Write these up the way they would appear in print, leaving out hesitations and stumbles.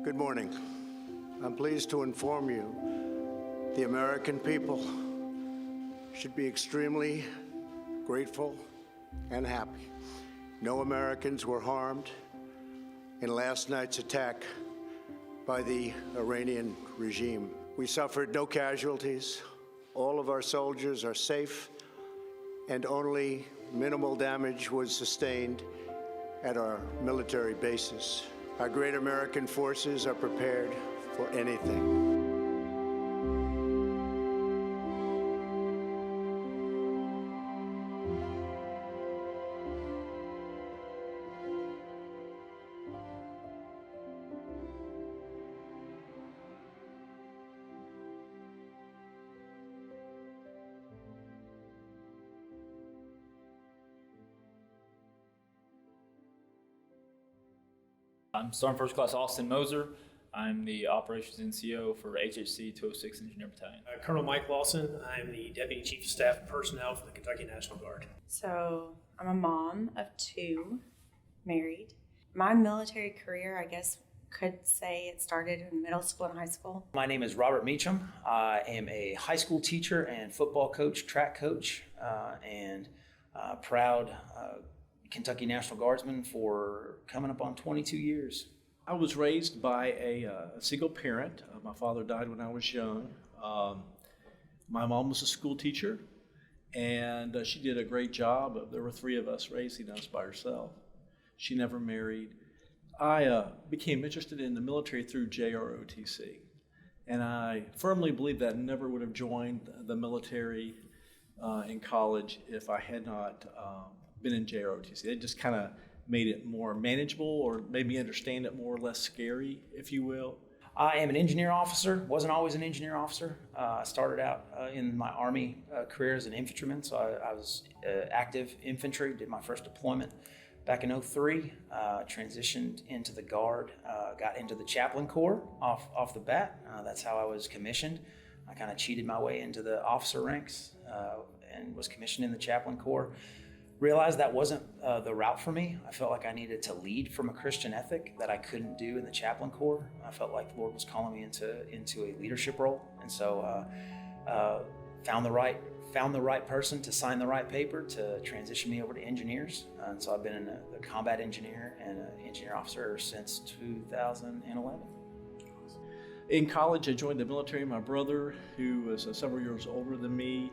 Good morning. I'm pleased to inform you the American people should be extremely grateful and happy. No Americans were harmed in last night's attack by the Iranian regime. We suffered no casualties. All of our soldiers are safe, and only minimal damage was sustained at our military bases. Our great American forces are prepared for anything. I'm Sergeant First Class Austin Moser. I'm the Operations NCO for HHC 206 Engineer Battalion. Colonel Mike Lawson. I'm the Deputy Chief of Staff of Personnel for the Kentucky National Guard. So I'm a mom of two, married. My military career, I guess, could say it started in middle school and high school. My name is Robert Meacham. I am a high school teacher and football coach, track coach, and proud Kentucky National Guardsman for coming up on 22 years. I was raised by a single parent. My father died when I was young. My mom was a school teacher, and she did a great job. There were three of us raising us by herself. She never married. I became interested in the military through JROTC, and I firmly believe that I never would have joined the military in college if I had not been in JROTC. It just kind of made it more manageable, or made me understand it more, less scary, if you will. I am an engineer officer. Wasn't always an engineer officer. I started out in my Army career as an infantryman, so I was active infantry, did my first deployment back in 2003, transitioned into the Guard, got into the Chaplain Corps off the bat. That's how I was commissioned. I kind of cheated my way into the officer ranks and was commissioned in the Chaplain Corps. Realized that wasn't the route for me. I felt like I needed to lead from a Christian ethic that I couldn't do in the Chaplain Corps. I felt like the Lord was calling me into a leadership role, and so found the right person to sign the right paper to transition me over to engineers. And so I've been a combat engineer and an engineer officer since 2011. In college, I joined the military. My brother, who was several years older than me,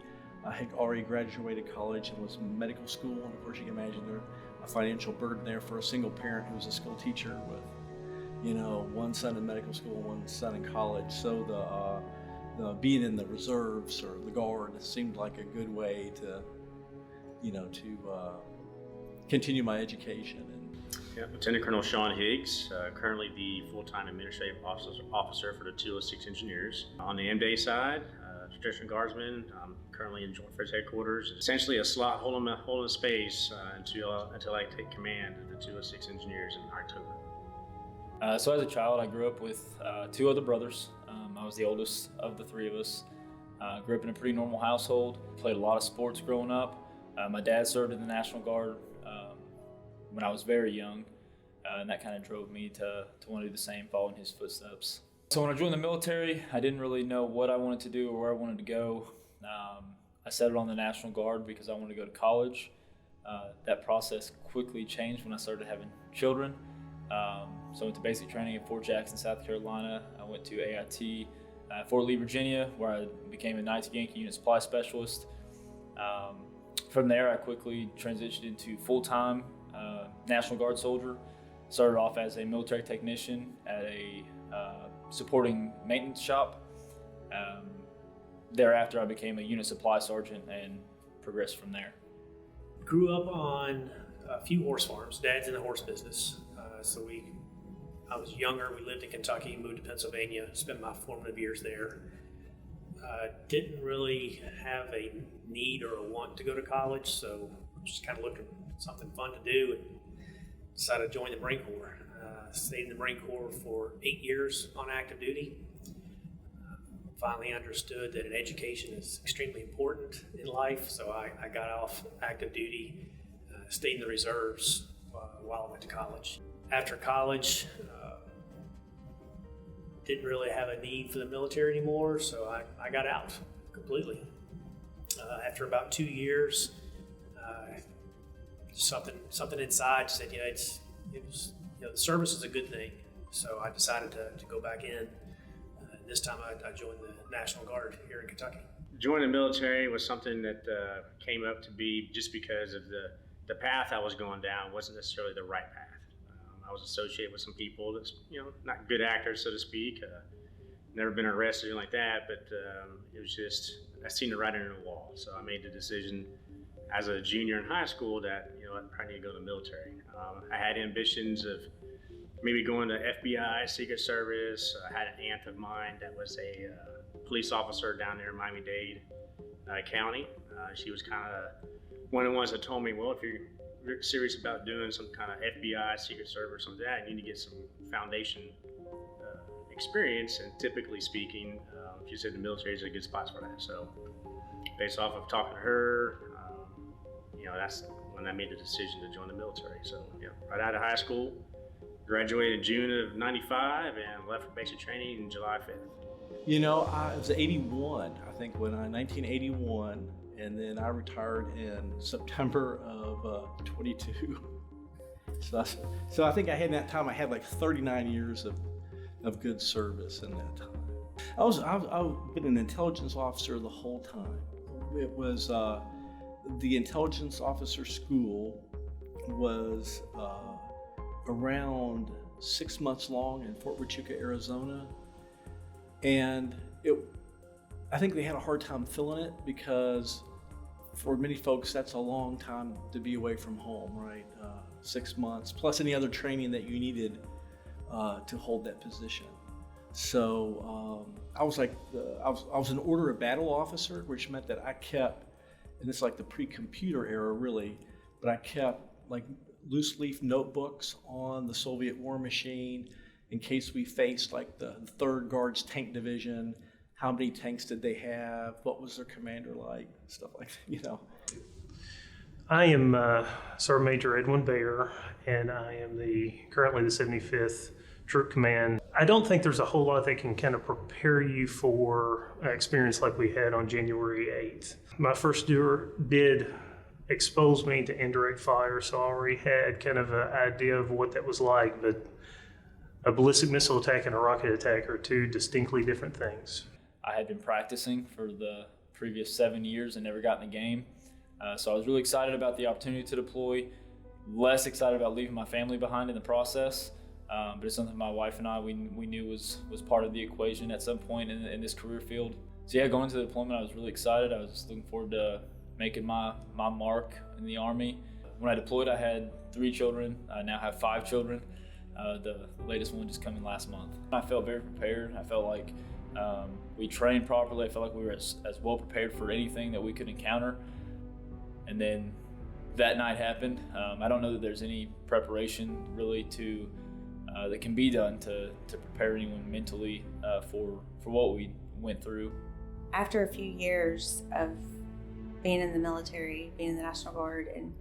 had already graduated college and was in medical school. And of course, you can imagine there's a financial burden there for a single parent who was a school teacher with, one son in medical school and one son in college. So the being in the reserves or the Guard seemed like a good way to continue my education. Yeah, Lieutenant Colonel Sean Higgs, currently the full-time administrative officer for the 206 Engineers. On the M-Day side, Traditional Guardsman, I'm currently in Joint Affairs Headquarters. Essentially a slot holding space until I take command of the 206 Engineers in October. So as a child, I grew up with two other brothers. I was the oldest of the three of us. Grew up in a pretty normal household, played a lot of sports growing up. My dad served in the National Guard when I was very young, and that kind of drove me to want to do the same, follow in his footsteps. So when I joined the military, I didn't really know what I wanted to do or where I wanted to go. I settled on the National Guard because I wanted to go to college. That process quickly changed when I started having children. So I went to basic training at Fort Jackson, South Carolina. I went to AIT at Fort Lee, Virginia, where I became a 19th Yankee Unit Supply Specialist. From there, I quickly transitioned into full-time National Guard soldier. Started off as a military technician at a supporting maintenance shop. Thereeafter, I became a unit supply sergeant and progressed from there. Grew up on a few horse farms. Dad's in the horse business. I was younger. We lived in Kentucky, moved to Pennsylvania, spent my formative years there. Didn't really have a need or a want to go to college, so just kind of looking for something fun to do and decided to join the Marine Corps. Stayed in the Marine Corps for 8 years on active duty. Finally understood that an education is extremely important in life, so I got off active duty, stayed in the reserves while I went to college. After college, didn't really have a need for the military anymore, so I got out completely. After about 2 years, something inside said, the service is a good thing. So I decided to go back in. This time I joined the National Guard here in Kentucky. Joining the military was something that came up to be just because of the path I was going down wasn't necessarily the right path. I was associated with some people that's, not good actors, so to speak. Never been arrested or anything like that, but it was just, I seen the writing on the wall. So I made the decision as a junior in high school that, I probably need to go to the military. I had ambitions of maybe going to FBI, Secret Service. I had an aunt of mine that was a police officer down there in Miami-Dade County. She was kind of one of the ones that told me, well, if you're serious about doing some kind of FBI, Secret Service, something like that, you need to get some foundation experience. And typically speaking, she said the military is a good spot for that. So based off of talking to her, that's when I made the decision to join the military. So right out of high school, graduated in June of '95 and left for basic training in July 5th. It was 81, I think, 1981, and then I retired in September of 22. So I think I had like 39 years of good service in that time. I've been an intelligence officer the whole time. It was the intelligence officer school was around 6 months long in Fort Huachuca, Arizona. And I think they had a hard time filling it because for many folks, that's a long time to be away from home, right? 6 months, plus any other training that you needed to hold that position. So I was an order of battle officer, which meant that I kept, and it's like the pre-computer era really, but I kept like loose leaf notebooks on the Soviet war machine in case we faced like the 3rd Guards Tank Division. How many tanks did they have? What was their commander like? Stuff like that, I am Sergeant Major Edwin Bayer, and I am currently the 75th Troop Command. I don't think there's a whole lot that can kind of prepare you for an experience like we had on January 8th. My first tour did expose me to indirect fire, so I already had kind of an idea of what that was like, but a ballistic missile attack and a rocket attack are two distinctly different things. I had been practicing for the previous 7 years and never got in the game. So I was really excited about the opportunity to deploy, less excited about leaving my family behind in the process. But it's something my wife and I, we knew was part of the equation at some point in this career field. So yeah, going to the deployment, I was really excited. I was just looking forward to making my mark in the Army. When I deployed, I had 3 children. I now have 5 children. The latest one just coming last month. I felt very prepared. I felt like we trained properly. I felt like we were as well prepared for anything that we could encounter. And then that night happened. I don't know that there's any preparation really that can be done to prepare anyone mentally for what we went through. After a few years of being in the military, being in the National Guard, and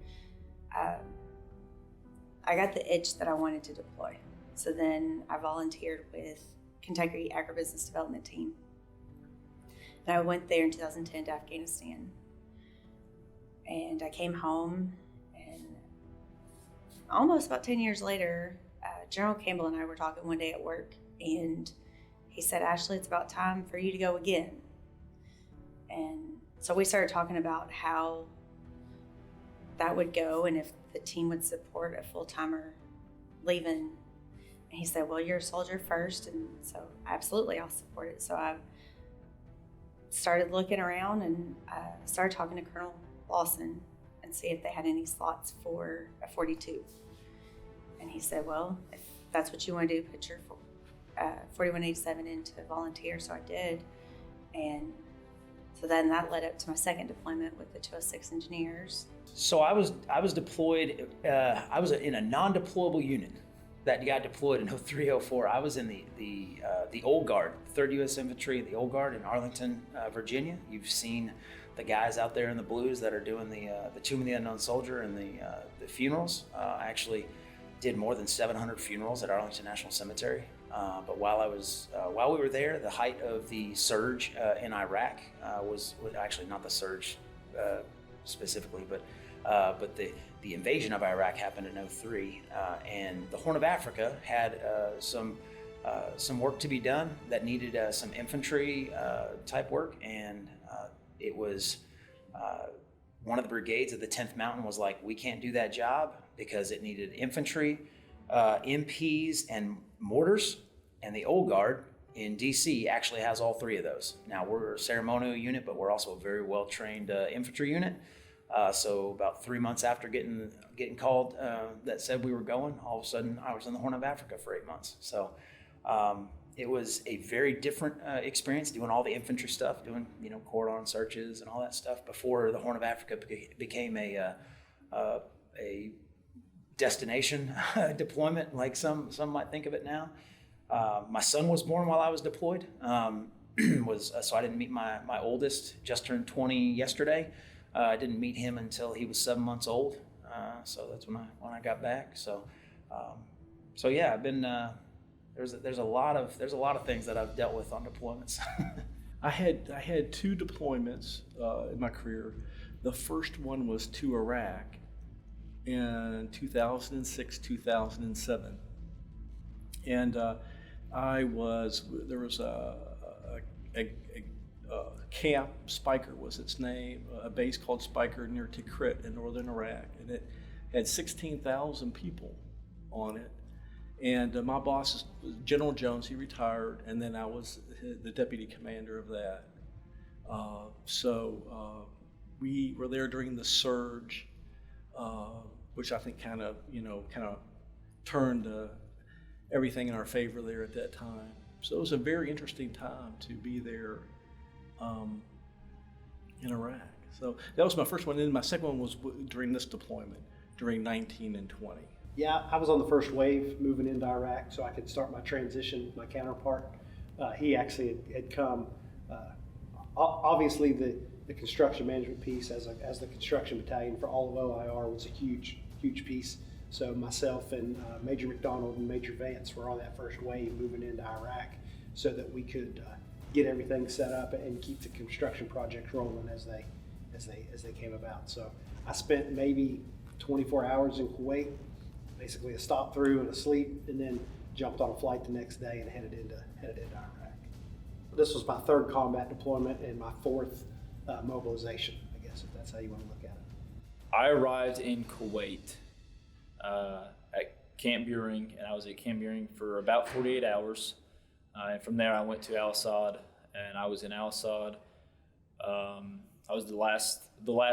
I got the itch that I wanted to deploy. So then I volunteered with Kentucky Agribusiness Development Team. And I went there in 2010 to Afghanistan. And I came home, and almost about 10 years later, General Campbell and I were talking one day at work, and he said, "Ashley, it's about time for you to go again." And so we started talking about how that would go and if the team would support a full-timer leaving. And he said, "Well, you're a soldier first," and so absolutely, I'll support it. So I started looking around and started talking to Colonel Lawson and see if they had any slots for a 42. And he said, "Well, if that's what you want to do, put your 4187 in to volunteer." So I did. And so then that led up to my second deployment with the 206 engineers. So I was deployed. I was in a non-deployable unit that got deployed in 03, 04. I was in the Old Guard, 3rd U.S. Infantry, the Old Guard in Arlington, Virginia. You've seen the guys out there in the blues that are doing the Tomb of the Unknown Soldier and the funerals. I actually did more than 700 funerals at Arlington National Cemetery But while we were there, the height of the surge in Iraq was actually not the surge specifically, but the invasion of Iraq happened in '03, and the Horn of Africa had some work to be done that needed some infantry type work, and it was one of the brigades of the 10th Mountain was like, we can't do that job because it needed infantry, MPs, and mortars. And the Old Guard in DC actually has all three of those. Now, we're a ceremonial unit, but we're also a very well-trained infantry unit. So about 3 months after getting called that said we were going, all of a sudden I was in the Horn of Africa for 8 months. So it was a very different experience doing all the infantry stuff, doing cordon searches and all that stuff before the Horn of Africa became a destination deployment, like some might think of it now. My son was born while I was deployed. So I didn't meet my oldest, just turned 20 yesterday. I didn't meet him until he was 7 months old. So that's when I got back. So yeah, I've been. There's a lot of things that I've dealt with on deployments. I had 2 deployments in my career. The first one was to Iraq in 2006, 2007, and there was a camp, Spiker was its name, a base called Spiker near Tikrit in northern Iraq, and it had 16,000 people on it. And my boss is General Jones. He retired, and then I was the deputy commander of that. So we were there during the surge, which I think kind of turned everything in our favor there at that time. So it was a very interesting time to be there in Iraq. So that was my first one. And then my second one was during this deployment, during 19 and 20. Yeah, I was on the first wave moving into Iraq, so I could start my transition. My counterpart, he actually had come. Obviously, the construction management piece as the construction battalion for all of OIR was a huge piece. So myself and Major McDonald and Major Vance were on that first wave moving into Iraq, so that we could get everything set up and keep the construction projects rolling as they came about. So I spent maybe 24 hours in Kuwait. Basically a stop through and a sleep, and then jumped on a flight the next day and headed into Iraq. This was my 3rd combat deployment and my 4th mobilization, I guess, if that's how you want to look at it. I arrived in Kuwait at Camp Buehring, and I was at Camp Buehring for about 48 hours. And from there I went to Al-Asad, and I was in Al-Asad. I was the last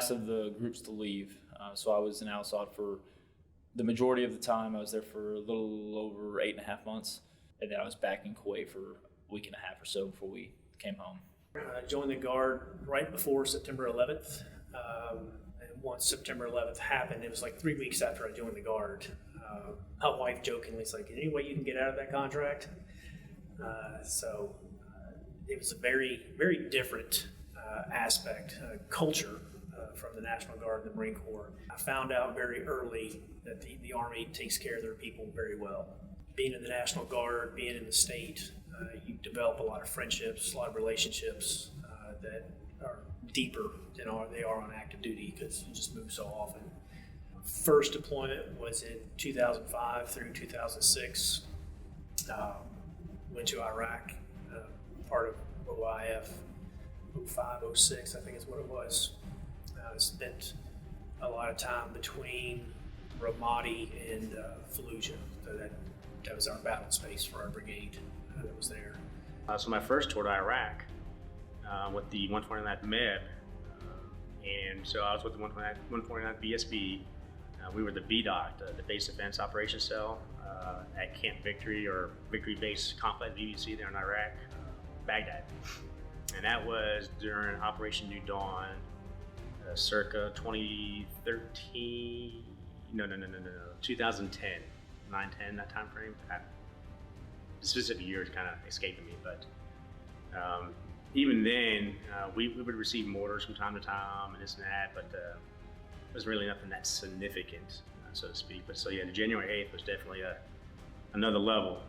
of the groups to leave. So I was in Al-Asad for the majority of the time. I was there for a little over 8.5 months, and then I was back in Kuwait for a week and a half or so before we came home. I joined the Guard right before September 11th. And once September 11th happened, it was like 3 weeks after I joined the Guard. My wife jokingly is like, any way you can get out of that contract? So it was a very, very different aspect, culture from the National Guard and the Marine Corps. I found out very early that the Army takes care of their people very well. Being in the National Guard, being in the state, you develop a lot of friendships, a lot of relationships that are deeper than they are on active duty, because you just move so often. First deployment was in 2005 through 2006. Went to Iraq, part of OIF 05, 06, I think is what it was. Spent a lot of time between Ramadi and Fallujah. So that was our battle space for our brigade that was there. So my first tour to Iraq with the 129th MEB, and so I was with the 129th BSB. We were the BDOT, the Base Defense Operations Cell, at Camp Victory, or Victory Base Complex, VBC, there in Iraq, Baghdad. And that was during Operation New Dawn, circa 2013, 2010, 9-10, that time frame. The specific year is kind of escaping me, but even then, we would receive mortars from time to time and this and that, but it was really nothing that significant, so to speak. But so yeah, the January 8th was definitely another level.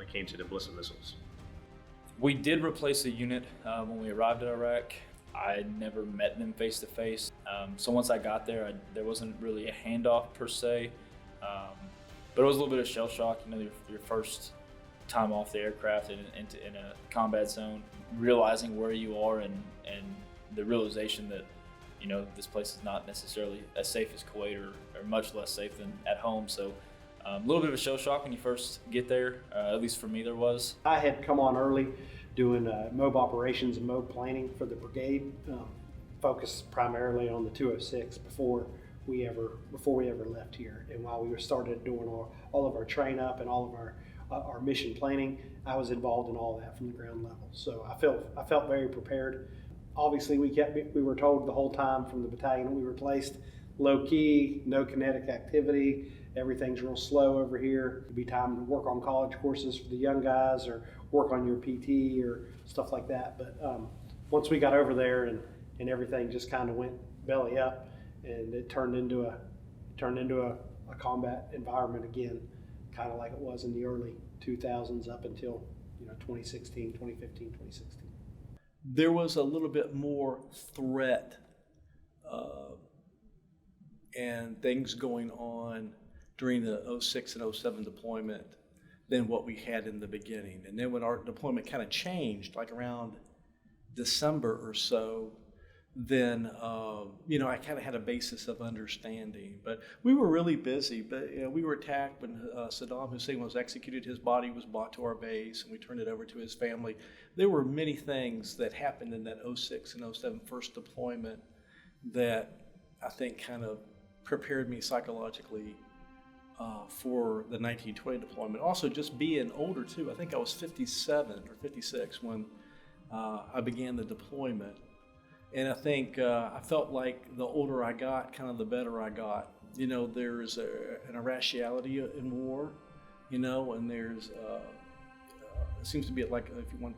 when it came to the ballistic missiles. We did replace a unit when we arrived at Iraq. I never met them face to face. So once I got there, there wasn't really a handoff per se, but it was a little bit of shell shock. You know, your first time off the aircraft in a combat zone, realizing where you are and the realization that, you know, this place is not necessarily as safe as Kuwait or much less safe than at home. So a little bit of a shell shock when you first get there, at least for me there was. I had come on early doing MOB operations and MOB planning for the brigade, focused primarily on the 206 before we ever left here. And while we started doing all of our train up and all of our mission planning, I was involved in all that from the ground level. So I felt very prepared. Obviously, we were told the whole time from the battalion we were placed, low key, no kinetic activity, everything's real slow over here. It'd be time to work on college courses for the young guys or work on your PT or stuff like that. But once we got over there and everything just kind of went belly up, and it turned into a combat environment again, kind of like it was in the early 2000s up until 2016, 2015, 2016. There was a little bit more threat and things going on during the 06 and 07 deployment than what we had in the beginning. And then when our deployment kind of changed, like around December or so, then I kind of had a basis of understanding. But we were really busy. But we were attacked when Saddam Hussein was executed. His body was brought to our base, and we turned it over to his family. There were many things that happened in that 06 and 07 first deployment that I think kind of prepared me psychologically for the 1920 deployment. Also, just being older too. I think I was 57 or 56 when I began the deployment. And I think I felt like the older I got, kind of the better I got. There's an irrationality in war, and there's it seems to be like, if you want,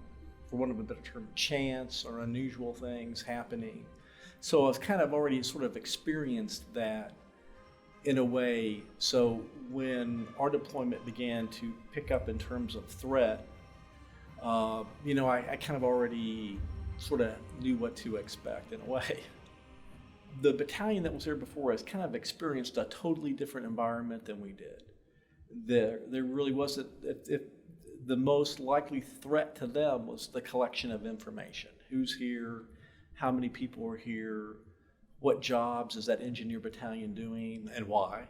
for want of a better term, chance or unusual things happening. So I've kind of already sort of experienced that in a way. So when our deployment began to pick up in terms of threat, I kind of already sort of knew what to expect in a way. The battalion that was there before us kind of experienced a totally different environment than we did. There really wasn't, if the most likely threat to them was the collection of information. Who's here? How many people are here? What jobs is that engineer battalion doing and why?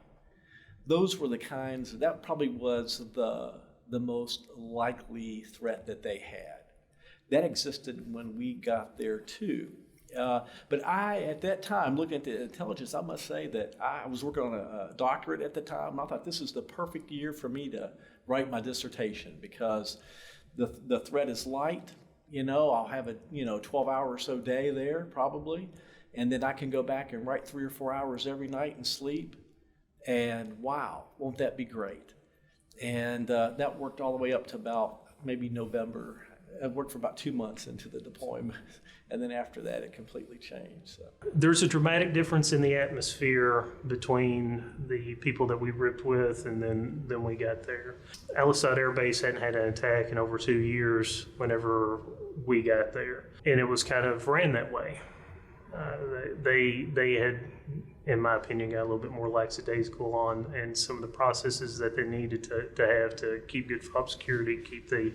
Those were the kinds, that probably was the most likely threat that they had. That existed when we got there too. But at that time, looking at the intelligence, I must say that I was working on a doctorate at the time. I thought this is the perfect year for me to write my dissertation because the threat is light. I'll have a 12-hour or so day there probably, and then I can go back and write 3 or 4 hours every night and sleep. And wow, won't that be great? And that worked all the way up to about maybe November. I worked for about 2 months into the deployment, and then after that, it completely changed. So. There's a dramatic difference in the atmosphere between the people that we ripped with and then we got there. Al-Asad Airbase hadn't had an attack in over 2 years whenever we got there, and it was kind of ran that way. They had, in my opinion, got a little bit more lackadaisical on and some of the processes that they needed to have to keep good fob security, keep the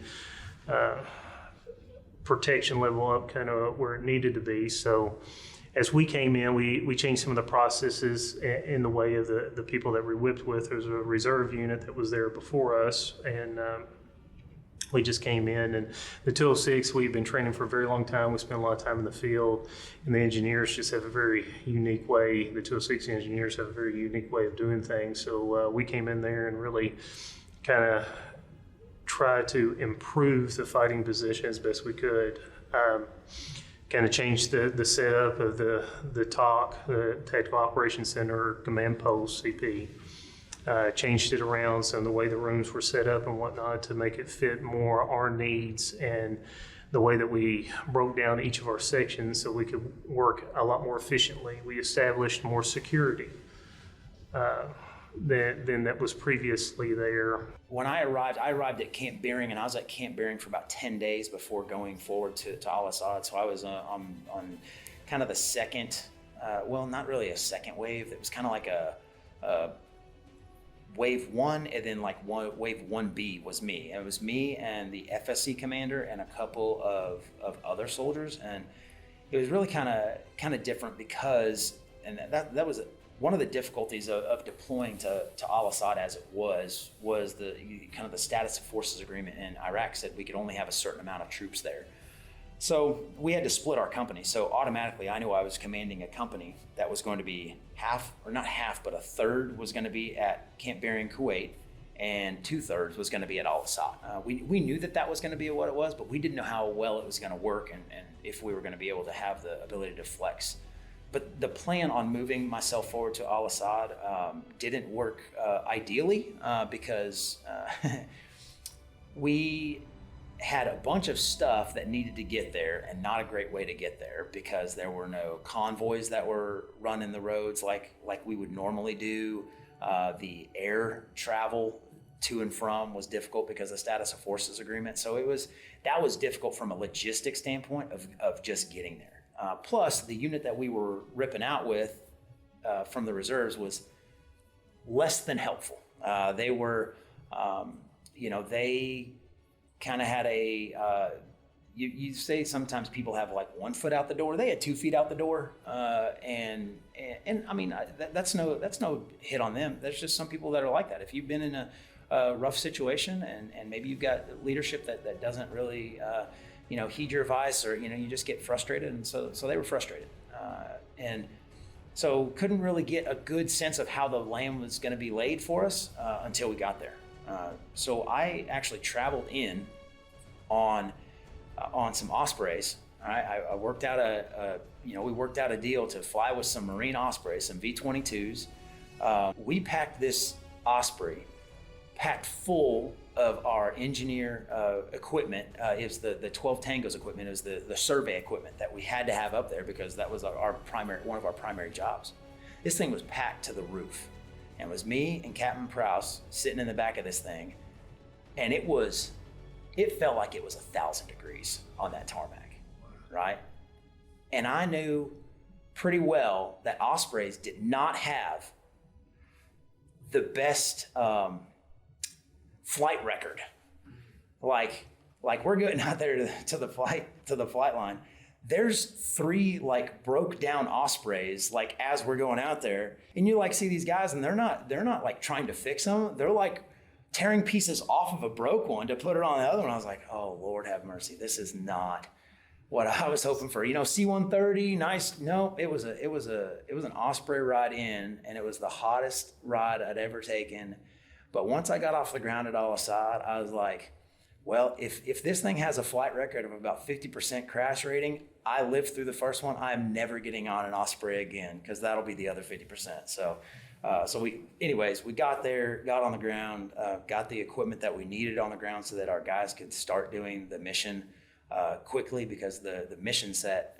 protection level up kind of where it needed to be. So as we came in, we changed some of the processes in the way of the people that we whipped with. There was a reserve unit that was there before us, and we just came in. And the 206, we've been training for a very long time. We spent a lot of time in the field, and the engineers just have a very unique way. The 206 engineers have a very unique way of doing things. So we came in there and really kind of try to improve the fighting position as best we could. Kind of changed the setup of the TOC, the Tactical Operations Center Command Post, CP. Changed it around, so the way the rooms were set up and whatnot to make it fit more our needs and the way that we broke down each of our sections so we could work a lot more efficiently. We established more security. than that was previously there. When I arrived at Camp Beering, and I was at Camp Beering for about 10 days before going forward to Al-Asad. So I was on kind of the second, well, not really a second wave. It was kind of like a wave one, and then like wave 1B was me. And it was me and the FSC commander and a couple of other soldiers. And it was really kind of different because, and that was one of the difficulties of deploying to Al-Asad as it was the kind of the status of forces agreement in Iraq said we could only have a certain amount of troops there. So we had to split our company. So automatically I knew I was commanding a company that was going to be half, or not half, but a third was going to be at Camp Beering, Kuwait, and 2/3 was going to be at Al-Asad. We knew that was going to be what it was, but we didn't know how well it was going to work and if we were going to be able to have the ability to flex. But the plan on moving myself forward to Al-Asad didn't work ideally because we had a bunch of stuff that needed to get there and not a great way to get there because there were no convoys that were running the roads like we would normally do. The air travel to and from was difficult because of the status of forces agreement. So that was difficult from a logistics standpoint of just getting there. Plus, the unit that we were ripping out with from the reserves was less than helpful. They were, they kind of had you say sometimes people have like 1 foot out the door. They had 2 feet out the door, and I mean that's no hit on them. There's just some people that are like that. If you've been in a rough situation and maybe you've got leadership that doesn't really heed your advice, or you just get frustrated, and so they were frustrated, and so couldn't really get a good sense of how the land was going to be laid for us until we got there. So I actually traveled in on some Ospreys. I worked out we worked out a deal to fly with some Marine Ospreys, some V-22s. We packed this Osprey packed full of our engineer equipment. It was the 12 Tangos equipment. It was the survey equipment that we had to have up there because that was one of our primary jobs. This thing was packed to the roof, and it was me and Captain Prowse sitting in the back of this thing, and it felt like it was 1,000 degrees on that tarmac, right? And I knew pretty well that Ospreys did not have the best flight record. Like we're getting out there to the flight line. There's 3 like broke down Ospreys like as we're going out there, and you like see these guys and they're not like trying to fix them. They're like tearing pieces off of a broke one to put it on the other one. I was like, oh Lord have mercy, this is not what I was hoping for. C-130, nice. No, it was an Osprey ride in, and it was the hottest ride I'd ever taken. But once I got off the ground at Al-Asad, I was like, well, if this thing has a flight record of about 50% crash rating, I lived through the first one, I'm never getting on an Osprey again, because that'll be the other 50%. So we got there, got on the ground, got the equipment that we needed on the ground so that our guys could start doing the mission quickly, because the mission set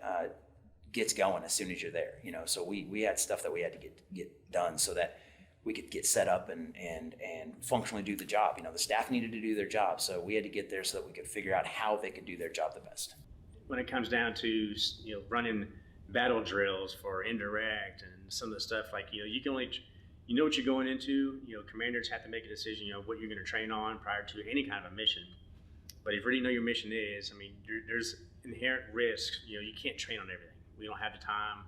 gets going as soon as you're there. So we had stuff that we had to get done so that we could get set up and functionally do the job. The staff needed to do their job, so we had to get there so that we could figure out how they could do their job the best. When it comes down to running battle drills for indirect and some of the stuff, like you can only what you're going into. Commanders have to make a decision what you're going to train on prior to any kind of a mission. But if you already know your mission is, there's inherent risks. You can't train on everything. We don't have the time.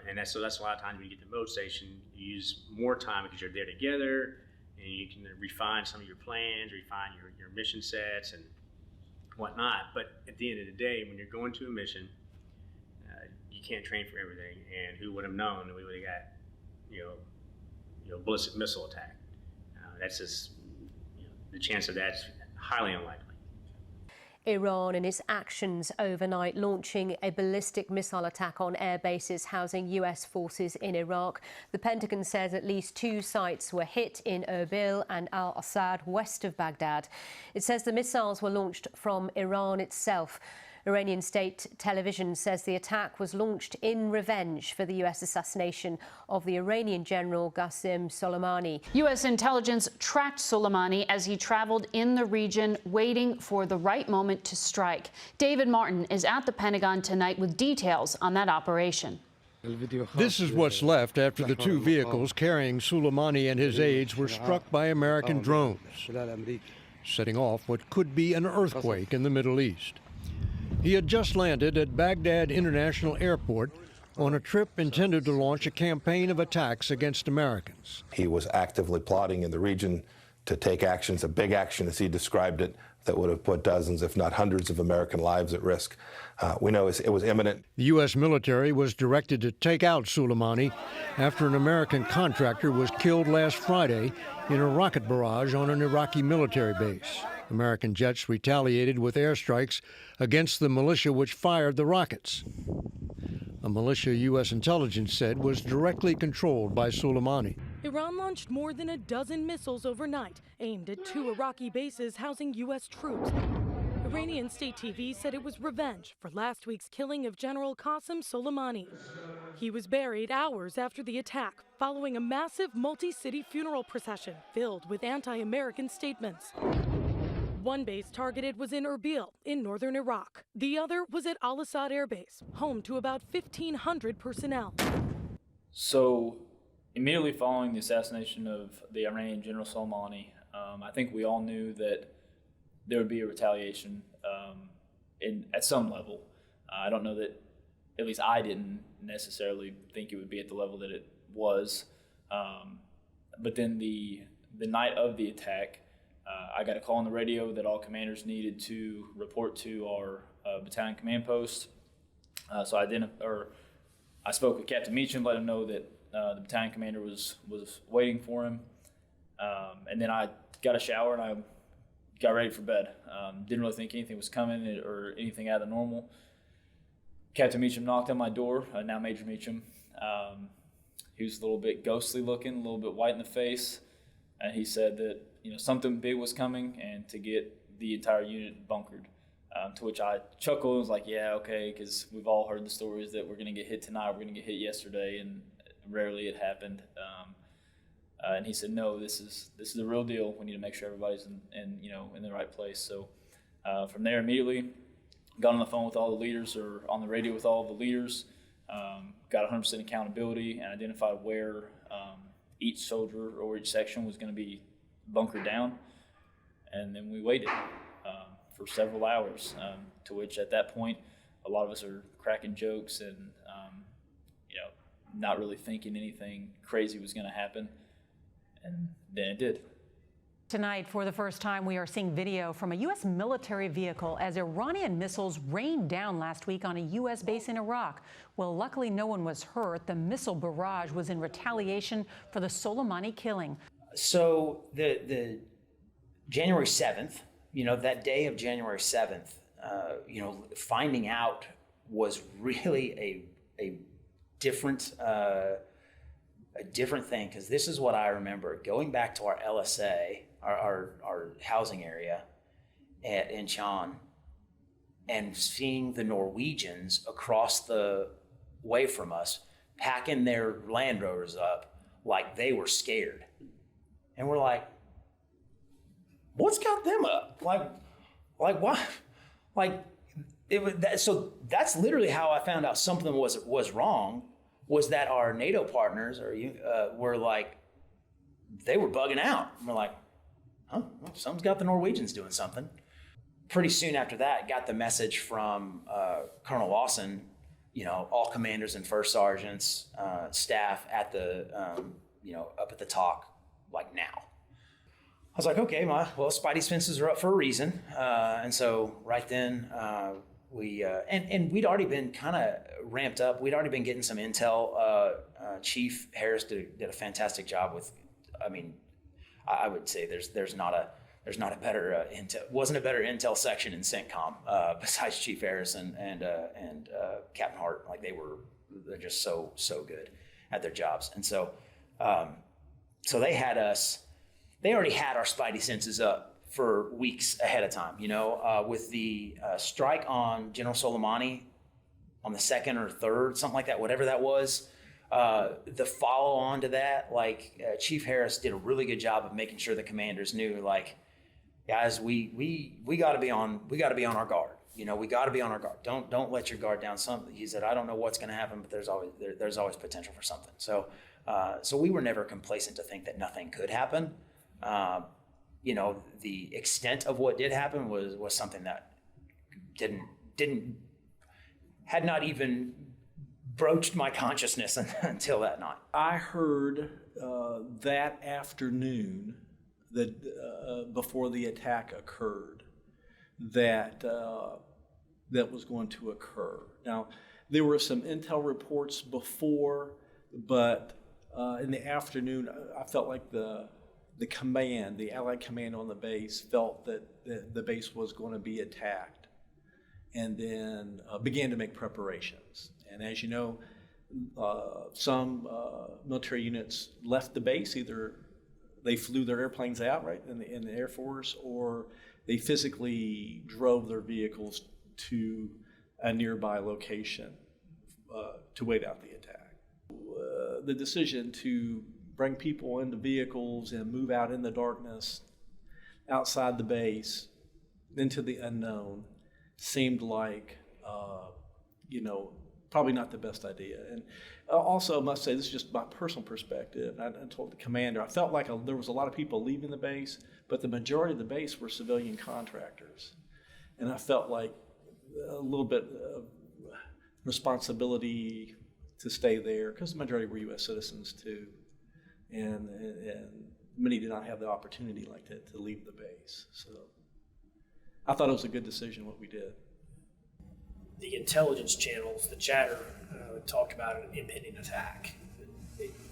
And that's a lot of times when you get to mode station, you use more time because you're there together, and you can refine some of your plans, refine your mission sets and whatnot. But at the end of the day, when you're going to a mission, you can't train for everything. And who would have known that we would have got, ballistic missile attack? That's just, the chance of that's highly unlikely. Iran and its actions overnight, launching a ballistic missile attack on air bases housing US forces in Iraq. The Pentagon says at least 2 sites were hit in Erbil and Al-Asad, west of Baghdad. It says the missiles were launched from Iran itself. Iranian state television says the attack was launched in revenge for the U.S. assassination of the Iranian general Qasem Soleimani. U.S. intelligence tracked Soleimani as he traveled in the region, waiting for the right moment to strike. David Martin is at the Pentagon tonight with details on that operation. This is what's left after the two vehicles carrying Soleimani and his aides were struck by American drones, setting off what could be an earthquake in the Middle East. He had just landed at Baghdad International Airport on a trip intended to launch a campaign of attacks against Americans. He was actively plotting in the region to take actions, a big action as he described it, that would have put dozens, if not hundreds, of American lives at risk. We know it was imminent. The U.S. military was directed to take out Soleimani after an American contractor was killed last Friday in a rocket barrage on an Iraqi military base. American jets retaliated with airstrikes against the militia which fired the rockets. A militia U.S. intelligence said was directly controlled by Soleimani. Iran launched more than a dozen missiles overnight, aimed at 2 Iraqi bases housing U.S. troops. Iranian state TV said it was revenge for last week's killing of General Qasem Soleimani. He was buried hours after the attack, following a massive multi-city funeral procession filled with anti-American statements. One base targeted was in Erbil, in northern Iraq. The other was at Al-Asad Airbase, home to about 1,500 personnel. So, immediately following the assassination of the Iranian General Soleimani, I think we all knew that there would be a retaliation at some level. I don't know that, at least I didn't necessarily think it would be at the level that it was. But then the night of the attack, I got a call on the radio that all commanders needed to report to our battalion command post. So I spoke with Captain Meacham, let him know that the battalion commander was waiting for him. And then I got a shower and I got ready for bed. Didn't really think anything was coming or anything out of the normal. Captain Meacham knocked on my door, now Major Meacham. He was a little bit ghostly looking, a little bit white in the face. And he said that something big was coming and to get the entire unit bunkered. To which I chuckled and was like, yeah, okay, because we've all heard the stories that we're going to get hit tonight, we're going to get hit yesterday, and rarely it happened. And he said, no, this is the real deal. We need to make sure everybody's in the right place. So from there, immediately got on the phone with all the leaders, or on the radio with all the leaders, got 100% accountability and identified where each soldier or each section was going to be bunkered down. And then we waited for several hours, to which at that point, a lot of us are cracking jokes and not really thinking anything crazy was going to happen. And then it did. Tonight, for the first time, we are seeing video from a U.S. military vehicle as Iranian missiles rained down last week on a U.S. base in Iraq. Well, luckily, no one was hurt. The missile barrage was in retaliation for the Soleimani killing. So the January 7th, that day of January 7th, finding out was really a different thing, because this is what I remember going back to our LSA, our housing area at Incheon, and seeing the Norwegians across the way from us packing their Land Rovers up like they were scared. And we're like, what's got them up? Like what? Like it was that. So that's literally how I found out something was wrong. Was that our NATO partners were like, they were bugging out. And we're like, well, something's got the Norwegians doing something. Pretty soon after that, got the message from Colonel Lawson, all commanders and first sergeants, staff at the, up at the talk, like now. I was like, okay, well, Spidey senses are up for a reason. And so right then, and we'd already been kind of ramped up. We'd already been getting some intel. Chief Harris did a fantastic job with. I would say there's not a better intel. Wasn't a better intel section in CENTCOM besides Chief Harris and Captain Hart. Like they're just so good at their jobs. And so so they had us. They already had our Spidey senses up for weeks ahead of time. With the strike on General Soleimani on the 2nd or 3rd, something like that, whatever that was, the follow on to that, Chief Harris did a really good job of making sure the commanders knew, guys, we got to be on our guard. We got to be on our guard. Don't let your guard down. He said, I don't know what's going to happen, but there's always potential for something. So we were never complacent to think that nothing could happen. The extent of what did happen was something that had not even broached my consciousness until that night. I heard that afternoon that before the attack occurred that was going to occur. Now, there were some intel reports before, but in the afternoon, I felt like the Allied command on the base felt that the base was going to be attacked, and then began to make preparations. And as you know, some military units left the base. Either they flew their airplanes out, right, in the Air Force, or they physically drove their vehicles to a nearby location to wait out the attack. The decision to bring people into vehicles and move out in the darkness outside the base into the unknown seemed like, probably not the best idea. And also, I must say, this is just my personal perspective. I told the commander, I felt like there was a lot of people leaving the base, but the majority of the base were civilian contractors. And I felt like a little bit of responsibility to stay there, because the majority were U.S. citizens too. And many did not have the opportunity like that to leave the base. So I thought it was a good decision what we did. The intelligence channels, the chatter, talked about an impending attack.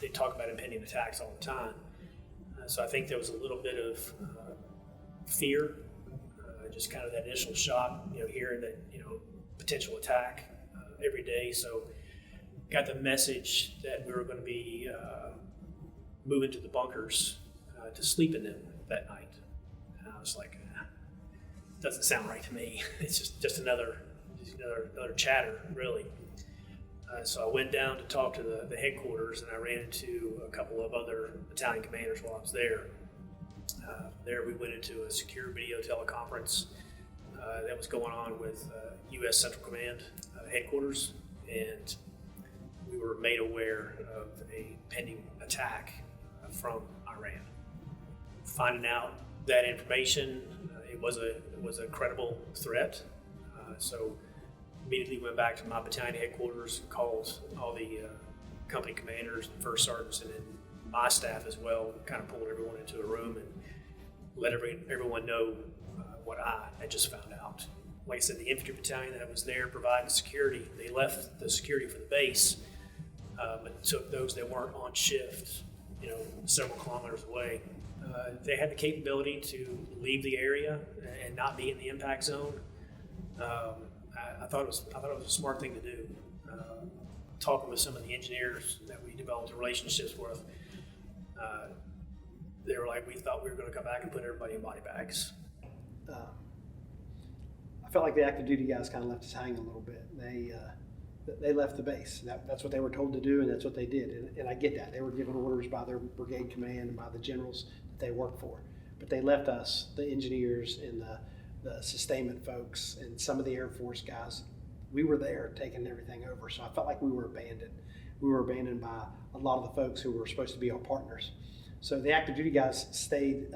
They talk about impending attacks all the time. So I think there was a little bit of fear, just kind of that initial shock, hearing that, potential attack every day. So got the message that we were going to be moving to the bunkers to sleep in them that night. And I was like, doesn't sound right to me. It's just another chatter, really. So I went down to talk to the headquarters, and I ran into a couple of other battalion commanders while I was there. There we went into a secure video teleconference that was going on with U.S. Central Command headquarters, and we were made aware of a pending attack from Iran. Finding out that information, it was a credible threat. So immediately went back to my battalion headquarters, called all the company commanders and first sergeants, and then my staff as well, kind of pulled everyone into a room and let everyone know what I had just found out. Like I said, the infantry battalion that was there providing security, they left the security for the base, but took those that weren't on shift, several kilometers away. They had the capability to leave the area and not be in the impact zone. I thought it was a smart thing to do. Talking with some of the engineers that we developed relationships with, they were like, we thought we were going to come back and put everybody in body bags. I felt like the active duty guys kind of left us hanging a little bit. They left the base. That's what they were told to do, and that's what they did. And I get that. They were given orders by their brigade command and by the generals that they worked for. But they left us, the engineers and the sustainment folks and some of the Air Force guys. We were there taking everything over. So I felt like we were abandoned. We were abandoned by a lot of the folks who were supposed to be our partners. So the active duty guys stayed.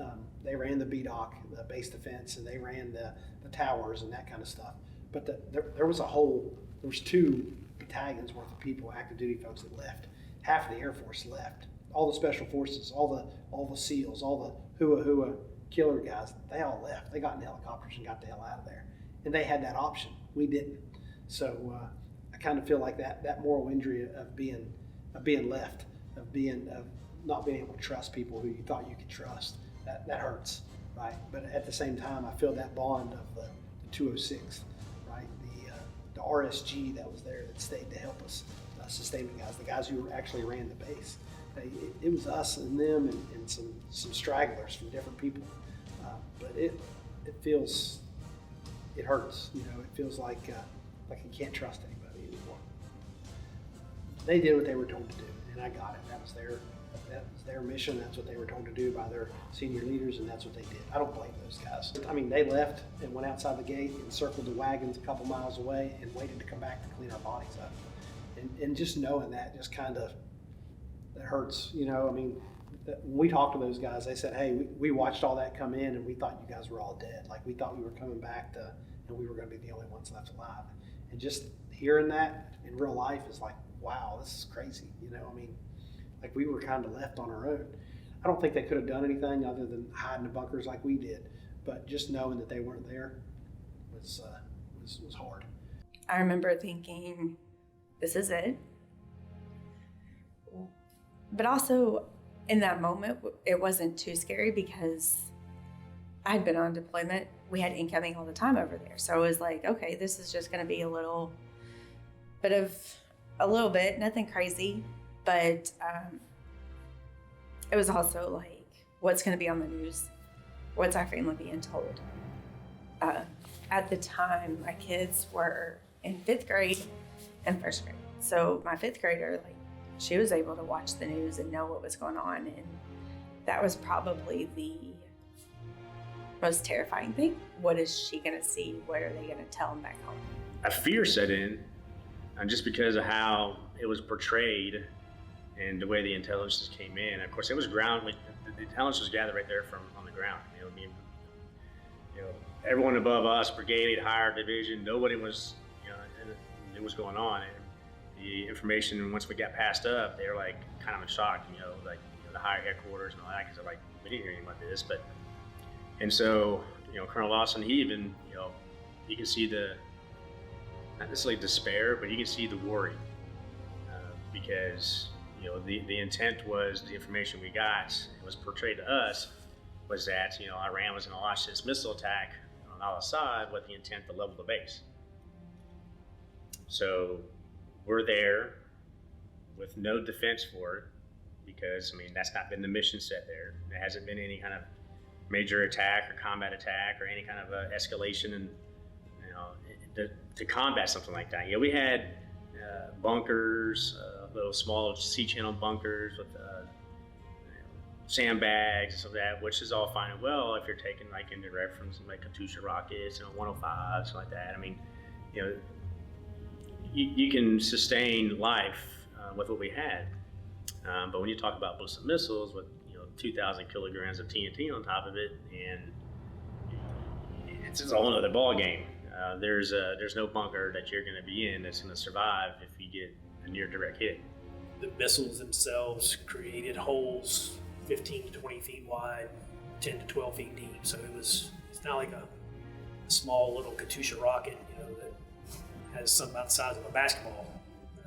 They ran the BDOC, the base defense, and they ran the towers and that kind of stuff. But there was two battalions worth of people, active duty folks, that left. Half of the Air Force left. All the special forces, all the SEALs, all the hua killer guys, they all left. They got in helicopters and got the hell out of there. And they had that option. We didn't. So I kind of feel like that moral injury of being left, of not being able to trust people who you thought you could trust, that hurts, right? But at the same time, I feel that bond of the 206th, right? The RSG that was there that stayed to help us sustain the guys who actually ran the base. It was us and them and some stragglers from different people. but it feels, it hurts. You know, it feels like you can't trust anybody anymore. They did what they were told to do, and I got it. That was their mission. That's what they were told to do by their senior leaders, and that's what they did. I don't blame those guys. I mean, they left and went outside the gate and circled the wagons a couple miles away and waited to come back to clean our bodies up. And just knowing that just kind of, that hurts. You know, I mean, when we talked to those guys, they said, hey, we watched all that come in and we thought you guys were all dead. Like, we thought we were coming back and we were going to be the only ones left alive. And just hearing that in real life is like, wow, this is crazy. You know, I mean, like, we were kind of left on our own. I don't think they could have done anything other than hide in the bunkers like we did. But just knowing that they weren't there was hard. I remember thinking, this is it. But also, in that moment, it wasn't too scary because I'd been on deployment. We had incoming all the time over there. So it was like, okay, this is just going to be a little bit, nothing crazy. But it was also like, what's going to be on the news? What's our family being told? At the time, my kids were in 5th grade and 1st grade. So my 5th grader, like, she was able to watch the news and know what was going on. And that was probably the most terrifying thing. What is she going to see? What are they going to tell them back home? A fear set in, just because of how it was portrayed and the way the intelligence came in. Of course, it was the intelligence was gathered right there from on the ground. Everyone above us, brigade, higher division, nobody was, knew what was going on. And the information, once we got passed up, they were like kind of in shock, the higher headquarters and all that, because they're like, we didn't hear anything about this. And so, Colonel Lawson, he even, you can see not necessarily despair, but you can see the worry, because, the intent was the information we got, it was portrayed to us, was that, Iran was going to launch this missile attack on Al-Asad with the intent to level the base. So we're there with no defense for it because, that's not been the mission set there. There hasn't been any kind of major attack or combat attack or any kind of escalation and, to combat something like that. We had bunkers, little small C-channel bunkers with sandbags and stuff like that, which is all fine and well if you're taking like into reference like Katyusha rockets, 105, something like that. You can sustain life with what we had. But when you talk about ballistic missiles with 2,000 kilograms of TNT on top of it, and it's a whole other ball game. There's no bunker that you're going to be in that's going to survive if you get a near direct hit. The missiles themselves created holes 15 to 20 feet wide, 10 to 12 feet deep. So it's not like a small little Katyusha rocket, that has something about the size of a basketball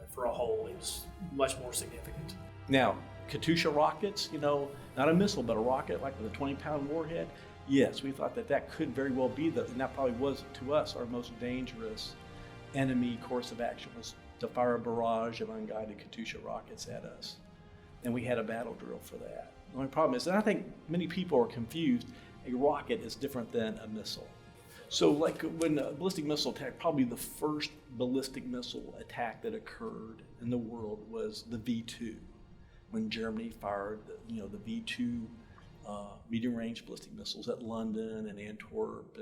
for a hole. It was much more significant. Now, Katyusha rockets, not a missile, but a rocket like with a 20-pound warhead, yes, we thought that could very well be and that probably was, to us, our most dangerous enemy course of action, was to fire a barrage of unguided Katyusha rockets at us. And we had a battle drill for that. The only problem is, and I think many people are confused, a rocket is different than a missile. So like when a ballistic missile attack, probably the first ballistic missile attack that occurred in the world was the V2, when Germany fired the V2 medium-range ballistic missiles at London and Antwerp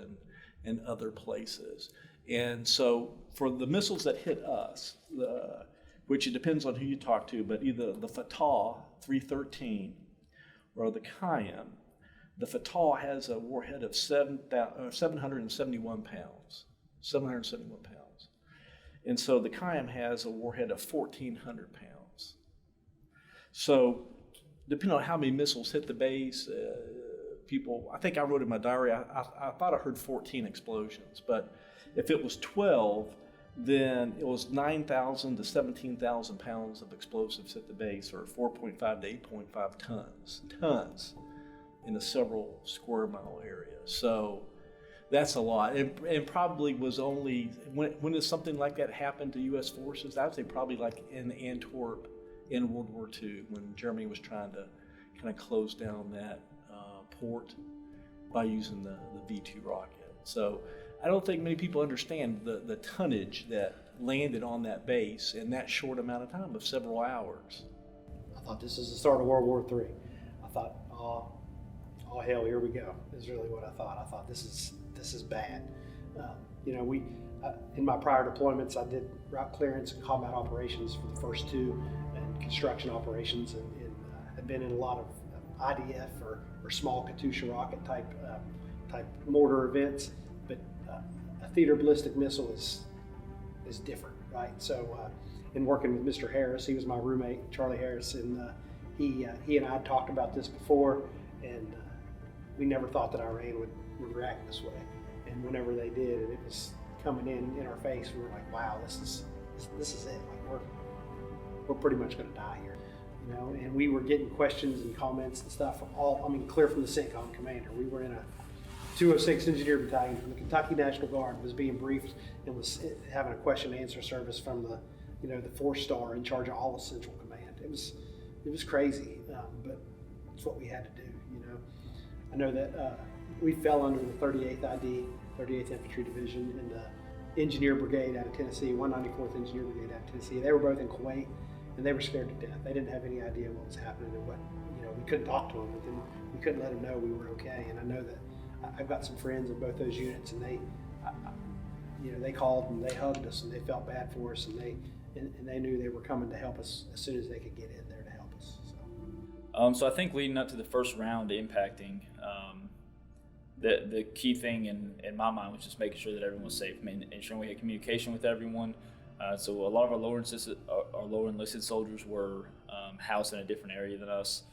and other places. And so for the missiles that hit us, which it depends on who you talk to, but either the Fatah 313 or the Qayyam, the Fatah has a warhead of 771 pounds. 771 pounds. And so the Qayyam has a warhead of 1,400 pounds. So depending on how many missiles hit the base, I think I wrote in my diary, I thought I heard 14 explosions, but if it was 12, then it was 9,000 to 17,000 pounds of explosives hit the base, or 4.5 to 8.5 tons in a several square mile area. So that's a lot. And probably was only, when does something like that happen to U.S. forces? I would say probably like in Antwerp in World War II, when Germany was trying to kind of close down that port. by using the V-2 rocket. So I don't think many people understand the tonnage that landed on that base in that short amount of time of several hours. I thought this is the start of World War III. I thought, oh hell, here we go, is really what I thought. I thought this is bad. You know, in my prior deployments, I did route clearance and combat operations for the first two, and construction operations, and had been in a lot of IDF or small Katyusha rocket type mortar events. But a theater ballistic missile is different, right? So in working with Mr. Harris, he was my roommate, Charlie Harris, and he and I had talked about this before, and we never thought that Iran would react this way. And whenever they did, and it was coming in our face, we were like, wow, this is it. Like we're pretty much going to die here, you know. And we were getting questions and comments and stuff from clear from the CENTCOM commander. We were in a 206 Engineer Battalion from the Kentucky National Guard, was being briefed and was having a question and answer service from the 4-star in charge of all the Central Command. It was crazy, but it's what we had to do, you know. I know that we fell under the 38th ID, 38th Infantry Division, and the Engineer Brigade out of Tennessee, 194th Engineer Brigade out of Tennessee. They were both in Kuwait, and they were scared to death. They didn't have any idea what was happening, and we couldn't talk to them, but then we couldn't let them know we were okay. And I know that I've got some friends in both those units, and they called and they hugged us, and they felt bad for us, and they knew they were coming to help us as soon as they could get in there to help us. So I think leading up to the first round impacting, the key thing in my mind was just making sure that everyone was safe. I mean, ensuring we had communication with everyone. So a lot of our lower enlisted soldiers were housed in a different area than us.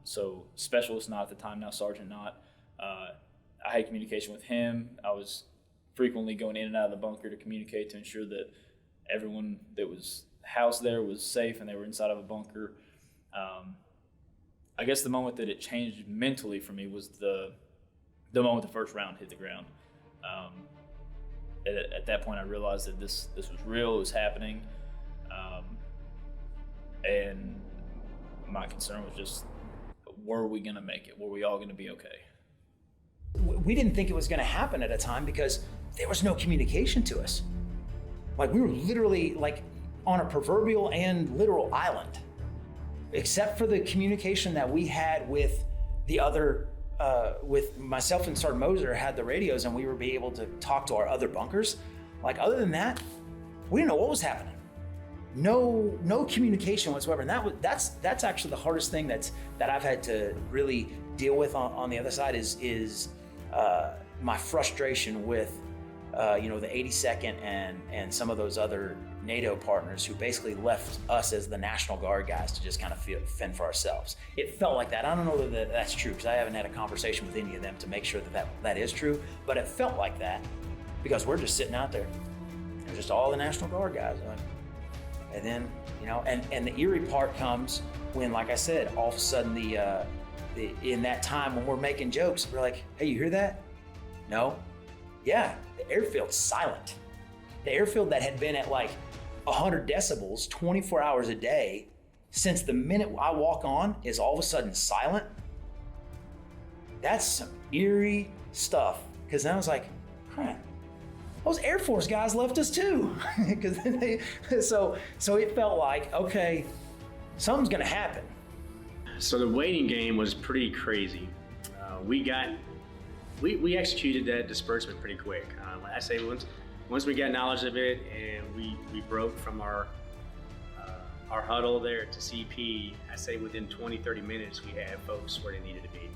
So specialist not at the time, now sergeant not. I had communication with him. I was frequently going in and out of the bunker to communicate to ensure that everyone that was housed there was safe and they were inside of a bunker. I guess the moment that it changed mentally for me was the moment the first round hit the ground. At that point, I realized that this was real, it was happening, and my concern was just, were we gonna make it? Were we all gonna be okay? We didn't think it was going to happen at a time because there was no communication to us. Like, we were literally like on a proverbial and literal island, except for the communication that we had with the other, with myself and Sergeant Moser had the radios, and we were be able to talk to our other bunkers. Like, other than that, we didn't know what was happening. No communication whatsoever. And that's actually the hardest thing that I've had to really deal with on the other side is my frustration with the 82nd and some of those other NATO partners who basically left us as the National Guard guys to just kind of fend for ourselves. It felt like that. I don't know that that's true, because I haven't had a conversation with any of them to make sure that is true, but it felt like that because we're just sitting out there. They're just all the National Guard guys. And then, and the eerie part comes when, like I said, all of a sudden in that time when we're making jokes, we're like, hey, you hear that? No? Yeah, the airfield's silent. The airfield that had been at like 100 decibels 24 hours a day since the minute I walk on is all of a sudden silent. That's some eerie stuff, because then I was like, those Air Force guys left us too. So it felt like, okay, something's gonna happen. So the waiting game was pretty crazy. We executed that disbursement pretty quick. I say once we got knowledge of it and we broke from our huddle there to CP, I say within 20-30 minutes we had folks where they needed to be.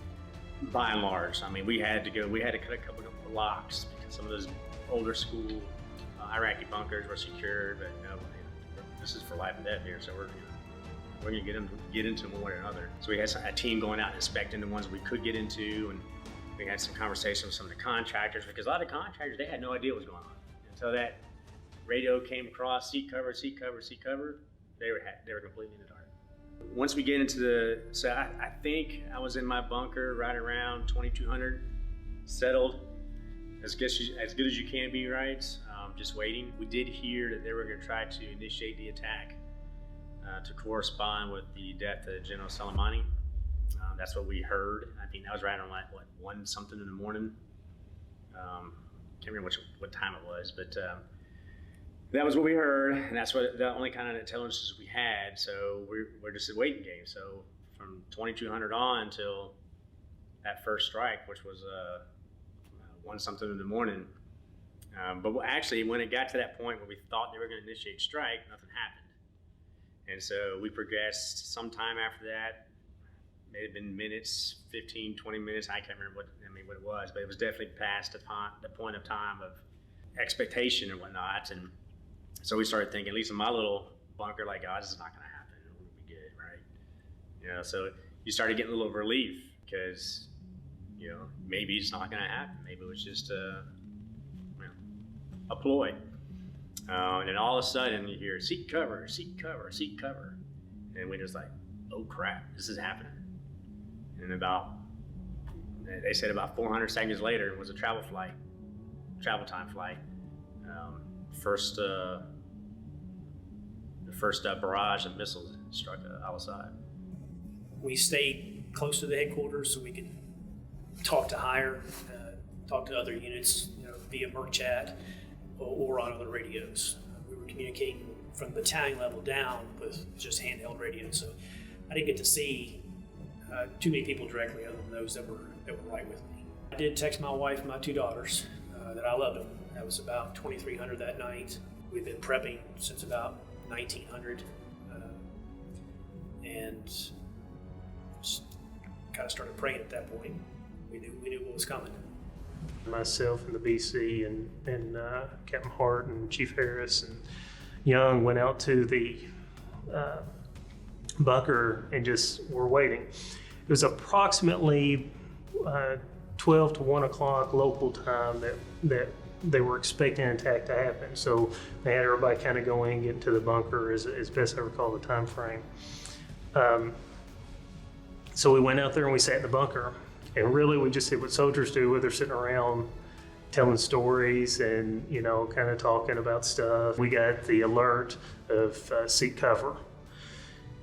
By and large, I mean, we had to cut a couple of blocks because some of those older school Iraqi bunkers were secured, but no, this is for life and death here, so we're gonna get into them one way or another. So we had a team going out and inspecting the ones we could get into, and we had some conversations with some of the contractors, because a lot of contractors, they had no idea what was going on. Until that radio came across, seat cover, they were completely in the dark. Once we get into I think I was in my bunker right around 2200, settled, as good as you can be, right? Just waiting. We did hear that they were gonna try to initiate the attack to correspond with the death of General Soleimani. That's what we heard. I think that was right on like, what, 1 something in the morning. Can't remember what time it was, but that was what we heard, and that's what the only kind of intelligence we had. So we're just a waiting game. So from 2200 on until that first strike, which was 1 something in the morning. But actually, when it got to that point where we thought they were going to initiate strike, nothing happened. And so we progressed sometime after that. May have been minutes, 15, 20 minutes. I can't remember what it was, but it was definitely past the point of time of expectation and whatnot. And so we started thinking, at least in my little bunker, like, oh, this is not going to happen. We'll be good, right? So you started getting a little relief because, maybe it's not going to happen. Maybe it was just a ploy. And then all of a sudden you hear seek cover, seek cover, seek cover. And we're just like, oh crap, this is happening. And they said about 400 seconds later, it was a travel time flight. The first barrage of missiles struck Al-Asad. We stayed close to the headquarters so we could talk to higher, talk to other units, via merc chat or on other radios. We were communicating from battalion level down with just handheld radios, so I didn't get to see too many people directly other than those that were right with me. I did text my wife and my 2 daughters that I loved them. That was about 2300 that night. We've been prepping since about 1900 and just kind of started praying at that point. We knew what was coming. Myself and the BC and Captain Hart and Chief Harris and Young went out to the bunker and just were waiting. It was approximately 12 to 1 o'clock local time that they were expecting an attack to happen. So they had everybody kind of going into the bunker as best I recall the time frame. So we went out there and we sat in the bunker. And really we just did what soldiers do where they're sitting around telling stories and, kind of talking about stuff. We got the alert of seek cover.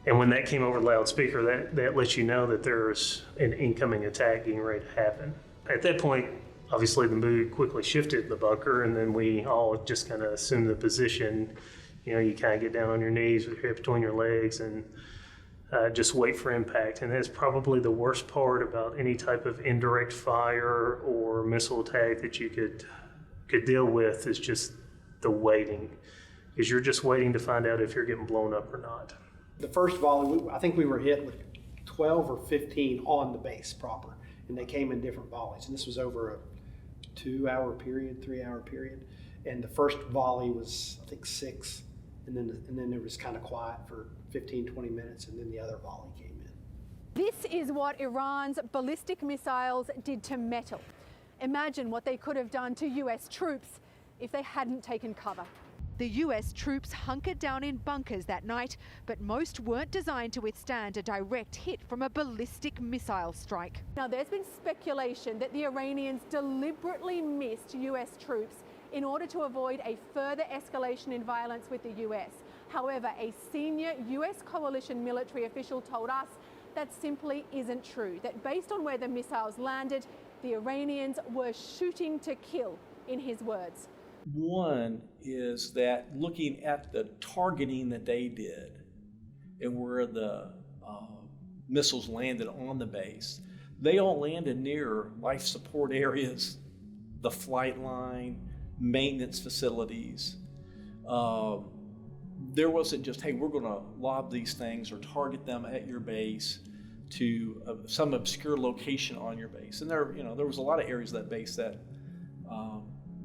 And when that came over the loudspeaker, that lets you know that there's an incoming attack getting ready to happen. At that point, obviously the mood quickly shifted in the bunker, and then we all just kind of assumed the position. You kind of get down on your knees with your head between your legs and just wait for impact. And that's probably the worst part about any type of indirect fire or missile attack that you could deal with is just the waiting, because you're just waiting to find out if you're getting blown up or not. The first volley, I think we were hit with 12 or 15 on the base proper, and they came in different volleys. And this was over a 2-hour period, 3-hour period. And the first volley was, I think, 6, and then it was kind of quiet for 15, 20 minutes, and then the other volley came in. This is what Iran's ballistic missiles did to metal. Imagine what they could have done to US troops if they hadn't taken cover. The US troops hunkered down in bunkers that night, but most weren't designed to withstand a direct hit from a ballistic missile strike. Now, there's been speculation that the Iranians deliberately missed US troops in order to avoid a further escalation in violence with the US. However, a senior US coalition military official told us that simply isn't true, that based on where the missiles landed, the Iranians were shooting to kill, in his words. One is that looking at the targeting that they did and where the missiles landed on the base, they all landed near life support areas, the flight line, maintenance facilities. There wasn't just, hey, we're going to lob these things or target them at your base to some obscure location on your base. And there was a lot of areas of that base that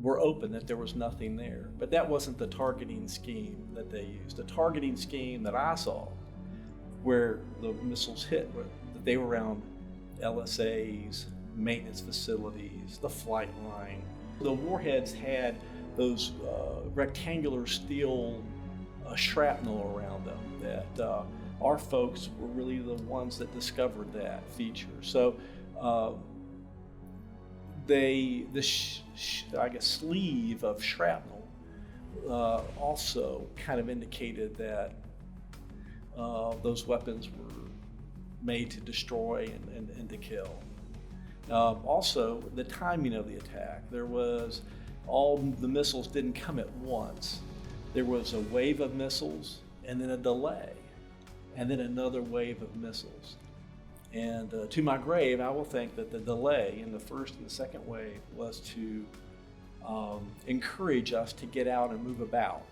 were open, that there was nothing there. But that wasn't the targeting scheme that they used. The targeting scheme that I saw, where the missiles hit, that they were around LSAs, maintenance facilities, the flight line. The warheads had those rectangular steel shrapnel around them that our folks were really the ones that discovered that feature. So the sleeve of shrapnel also kind of indicated that those weapons made to destroy and to kill. Also, the timing of the attack. There was, all the missiles didn't come at once. There was a wave of missiles and then a delay, and then another wave of missiles. And to my grave, I will think that the delay in the first and the second wave was to encourage us to get out and move about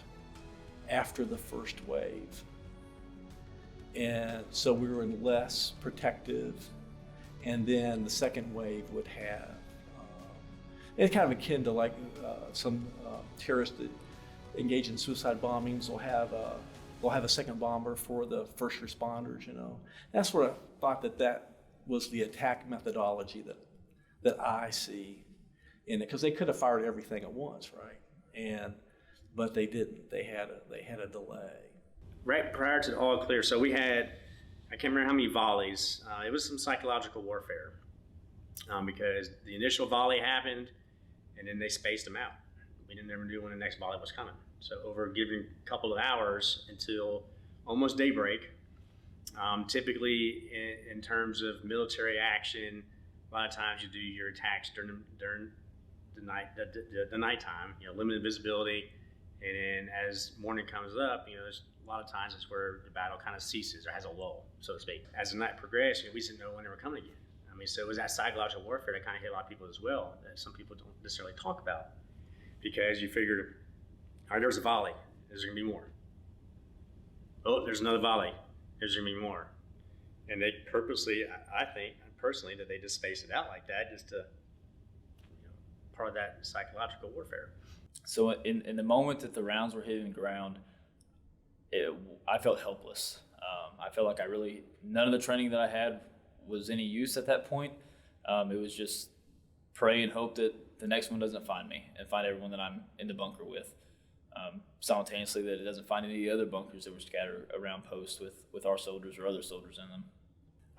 after the first wave. And so we were less protective, and then the second wave would have, it's kind of akin to like some terrorists that engage in suicide bombings will have a second bomber for the first responders, you know. That's what I thought that was the attack methodology that I see in it, because they could have fired everything at once, right? But they didn't. They had a delay. Right prior to the all clear, so we had, I can't remember how many volleys. It was some psychological warfare because the initial volley happened and then they spaced them out. We didn't ever know when the next volley was coming. So over a given couple of hours until almost daybreak, typically in terms of military action, a lot of times you do your attacks during the nighttime, you know, limited visibility, and then as morning comes up, you know, there's a lot of times it's where the battle kind of ceases or has a lull, so to speak. As the night progressed, you know, we didn't know when they were coming again. I mean, so it was that psychological warfare that kind of hit a lot of people as well, that some people don't necessarily talk about, because you figured, all right, there was a volley, there's gonna be more. Oh, there's another volley, there's gonna be more. And they purposely, I think, personally, that they just spaced it out like that just to, you know, part of that psychological warfare. So in the moment that the rounds were hitting the ground, I felt helpless. I felt like none of the training that I had was any use at that point. It was just pray and hope that the next one doesn't find me and find everyone that I'm in the bunker with. Simultaneously, that it doesn't find any of the other bunkers that were scattered around posts with our soldiers or other soldiers in them.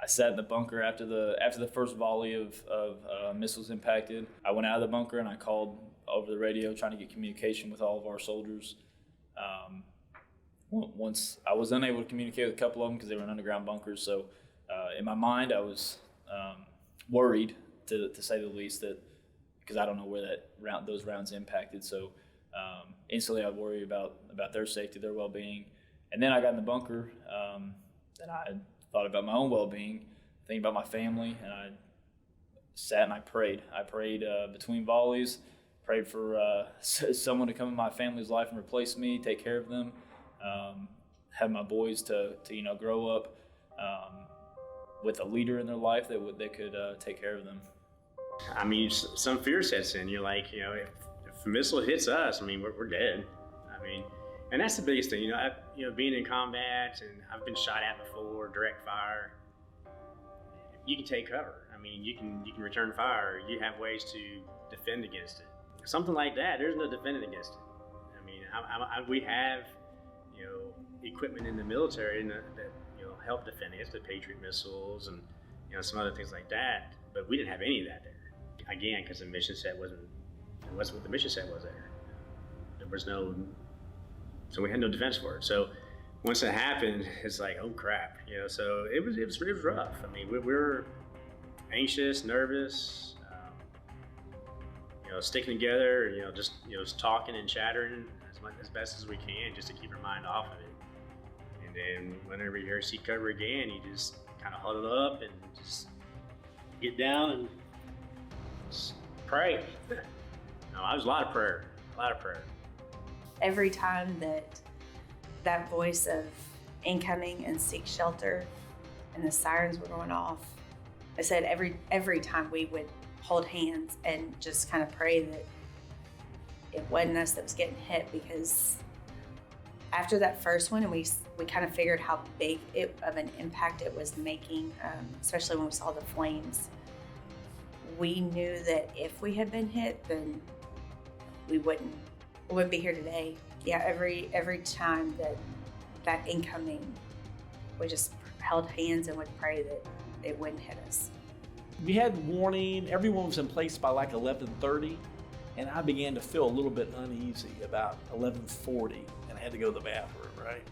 I sat in the bunker after the first volley of missiles impacted. I went out of the bunker and I called over the radio trying to get communication with all of our soldiers. Once I was unable to communicate with a couple of them because they were in underground bunkers, so in my mind I was worried, to say the least, that because I don't know where those rounds impacted. So instantly I worried about their safety, their well-being. And then I got in the bunker and I thought about my own well-being, thinking about my family, and I sat and I prayed. I prayed between volleys, prayed for someone to come in my family's life and replace me, take care of them, have my boys to grow up with a leader in their life that could take care of them. I mean, some fear sets in. You're like, you know, if a missile hits us, I mean, we're dead. I mean, and that's the biggest thing. You know, being in combat, and I've been shot at before, direct fire. You can take cover. I mean, you can return fire. You have ways to defend against it. Something like that, there's no defending against it. I mean, we have, you know, equipment in the military that you know help defend against the Patriot missiles and you know some other things like that. But we didn't have any of that there. Again, because the mission set wasn't what the mission set was there. There was no, so we had no defense for it. So once it happened, it's like, oh crap, you know. So it was rough. I mean, we were anxious, nervous, you know, sticking together, you know, just talking and chattering as best as we can, just to keep our mind off of it. And then whenever you hear seat cover again, you just kind of huddle up and just get down and just pray. No, I was a lot of prayer. Every time that voice of incoming and seek shelter and the sirens were going off, I said every time we would hold hands and just kind of pray that it wasn't us that was getting hit, because after that first one, and we kind of figured how big of an impact it was making, especially when we saw the flames, we knew that if we had been hit, then we wouldn't be here today. Yeah, every time that incoming, we just held hands and would pray that it wouldn't hit us. We had warning. Everyone was in place by like 11:30, and I began to feel a little bit uneasy about 11:40, and I had to go to the bathroom, right?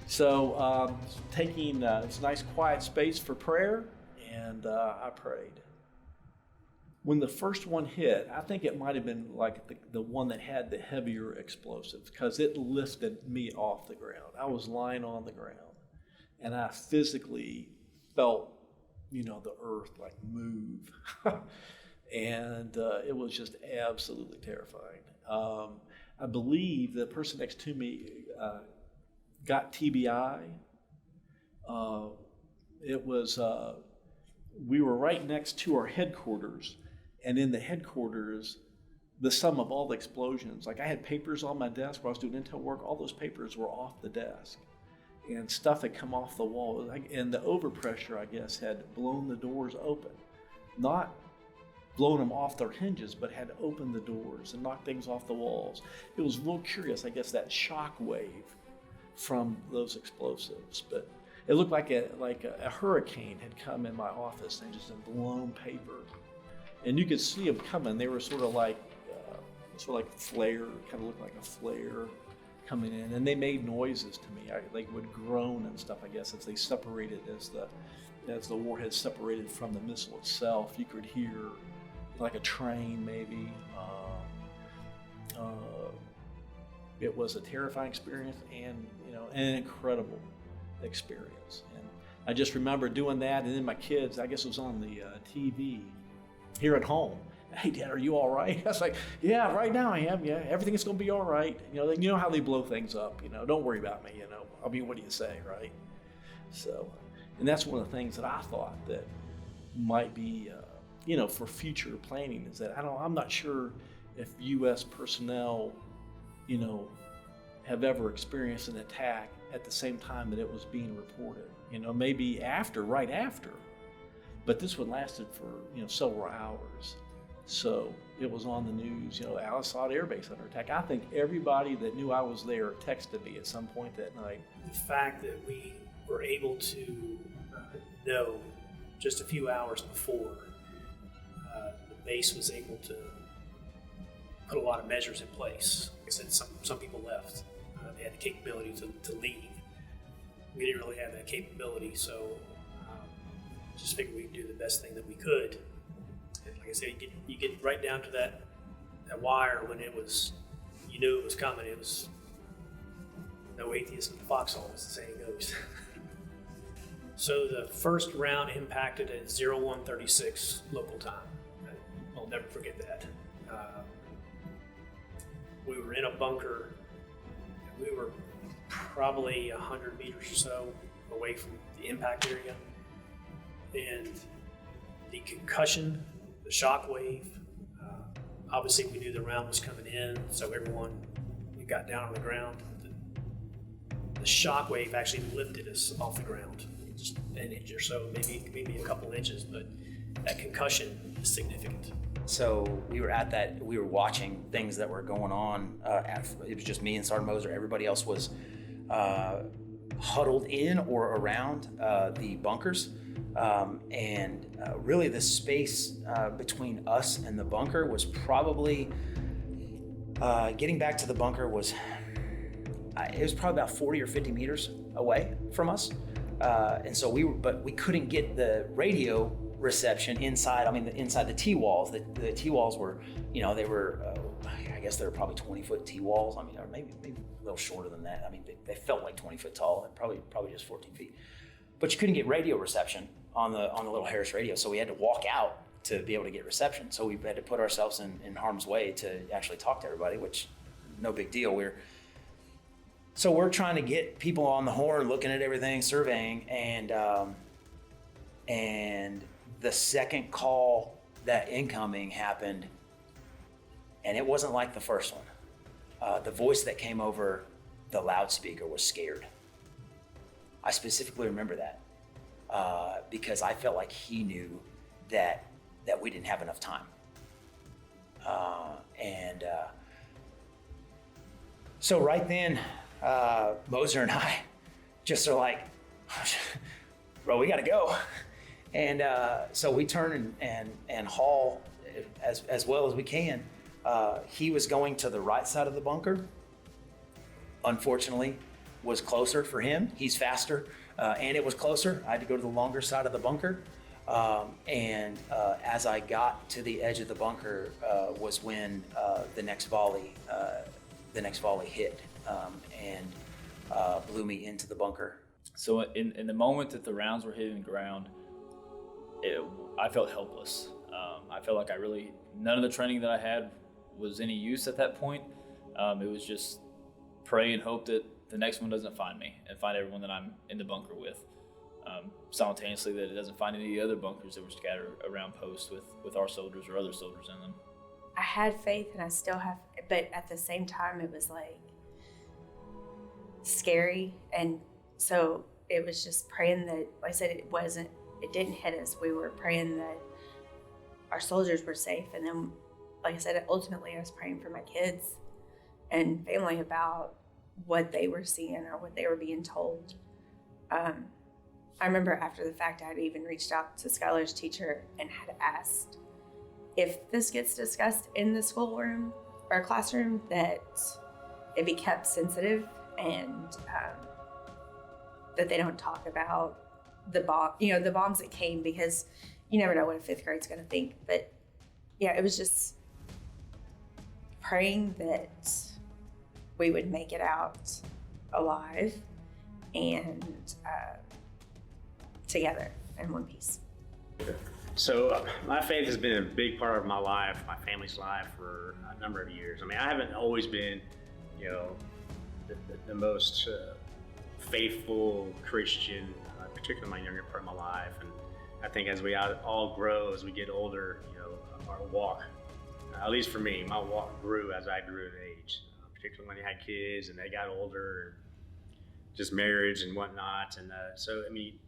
So taking it's a nice quiet space for prayer, and I prayed. When the first one hit, I think it might have been like the one that had the heavier explosives, because it lifted me off the ground. I was lying on the ground, and I physically felt, the earth like move. And it was just absolutely terrifying. I believe the person next to me got TBI. We were right next to our headquarters, and in the headquarters, the sum of all the explosions, like I had papers on my desk where I was doing intel work, all those papers were off the desk, and stuff had come off the wall, and the overpressure, I guess, had blown the doors open. Not blown them off their hinges, but had opened the doors and knocked things off the walls. It was real curious, I guess, that shock wave from those explosives. But it looked like a hurricane had come in my office and just had blown paper. And you could see them coming. They were sort of like a flare, kind of looked like a flare coming in. And they made noises to me. They would groan and stuff, I guess, as they separated, as the warhead separated from the missile itself. You could hear like a train, maybe. It was a terrifying experience, and an incredible experience. And I just remember doing that, and then my kids, I guess it was on the TV here at home. Hey, Dad, are you all right? I was like, yeah, right now I am. Yeah, everything's gonna be all right. You know how they blow things up. Don't worry about me. I mean, what do you say, right? So, and that's one of the things that I thought that might be, for future planning, is that I'm not sure if U.S. personnel, have ever experienced an attack at the same time that it was being reported. Maybe right after, but this one lasted for several hours. So it was on the news. Al-Asad Airbase under attack. I think everybody that knew I was there texted me at some point that night. The fact that we were able to know just a few hours before, the base was able to put a lot of measures in place. Like I said, some people left. They had the capability to leave. We didn't really have that capability, so just figured we'd do the best thing that we could. And like I said, you get right down to that wire when you knew it was coming. It was no atheist in the foxhole, as the saying goes. So the first round impacted at 01:36 local time. I'll never forget that. We were in a bunker. We were probably 100 meters or so away from the impact area. And the concussion, the shock wave, obviously we knew the round was coming in, so everyone got down on the ground. The shock wave actually lifted us off the ground, just an inch or so, maybe a couple inches, but that concussion is significant. So we were watching things that were going on. It was just me and Sergeant Moser. Everybody else was huddled in or around the bunkers. And really the space between us and the bunker was probably, getting back to the bunker it was probably about 40 or 50 meters away from us. And so but we couldn't get the radio reception inside the T-walls. The T-walls were, they were, I guess they were probably 20-foot T-walls. Or maybe a little shorter than that. They felt like 20 foot tall, and probably just 14 feet. But you couldn't get radio reception on the little Harris radio, so we had to walk out to be able to get reception. So we had to put ourselves in harm's way to actually talk to everybody, which no big deal. We're trying to get people on the horn, looking at everything, surveying, and the second call, that incoming, happened, and it wasn't like the first one. The voice that came over the loudspeaker was scared. I specifically remember that because I felt like he knew that we didn't have enough time. So right then, Moser and I just are like, bro, we gotta go. And so we turn and haul as well as we can. He was going to the right side of the bunker. Unfortunately, was closer for him. He's faster, and it was closer. I had to go to the longer side of the bunker. As I got to the edge of the bunker was when the next volley hit and blew me into the bunker. So in the moment that the rounds were hitting the ground, I felt helpless. I felt like none of the training that I had was any use at that point. It was just pray and hope that the next one doesn't find me and find everyone that I'm in the bunker with. Simultaneously that it doesn't find any of the other bunkers that were scattered around posts with our soldiers or other soldiers in them. I had faith and I still have, but at the same time it was like scary. And so it was just praying that, like I said, it didn't hit us. We were praying that our soldiers were safe. And then, like I said, ultimately I was praying for my kids and family about what they were seeing or what they were being told. I remember after the fact, I had even reached out to Skylar's teacher and had asked if this gets discussed in the schoolroom or classroom, that it be kept sensitive and that they don't talk about the bombs that came, because you never know what a fifth grade's going to think. But yeah, it was just praying that we would make it out alive and together in one piece. So my faith has been a big part of my life, my family's life, for a number of years. I mean, I haven't always been, the most faithful Christian, particularly in my younger part of my life. And I think as we all grow, as we get older, our walk, at least for me, my walk grew as I grew in age, particularly when I had kids and they got older, just marriage and whatnot. And so, I mean,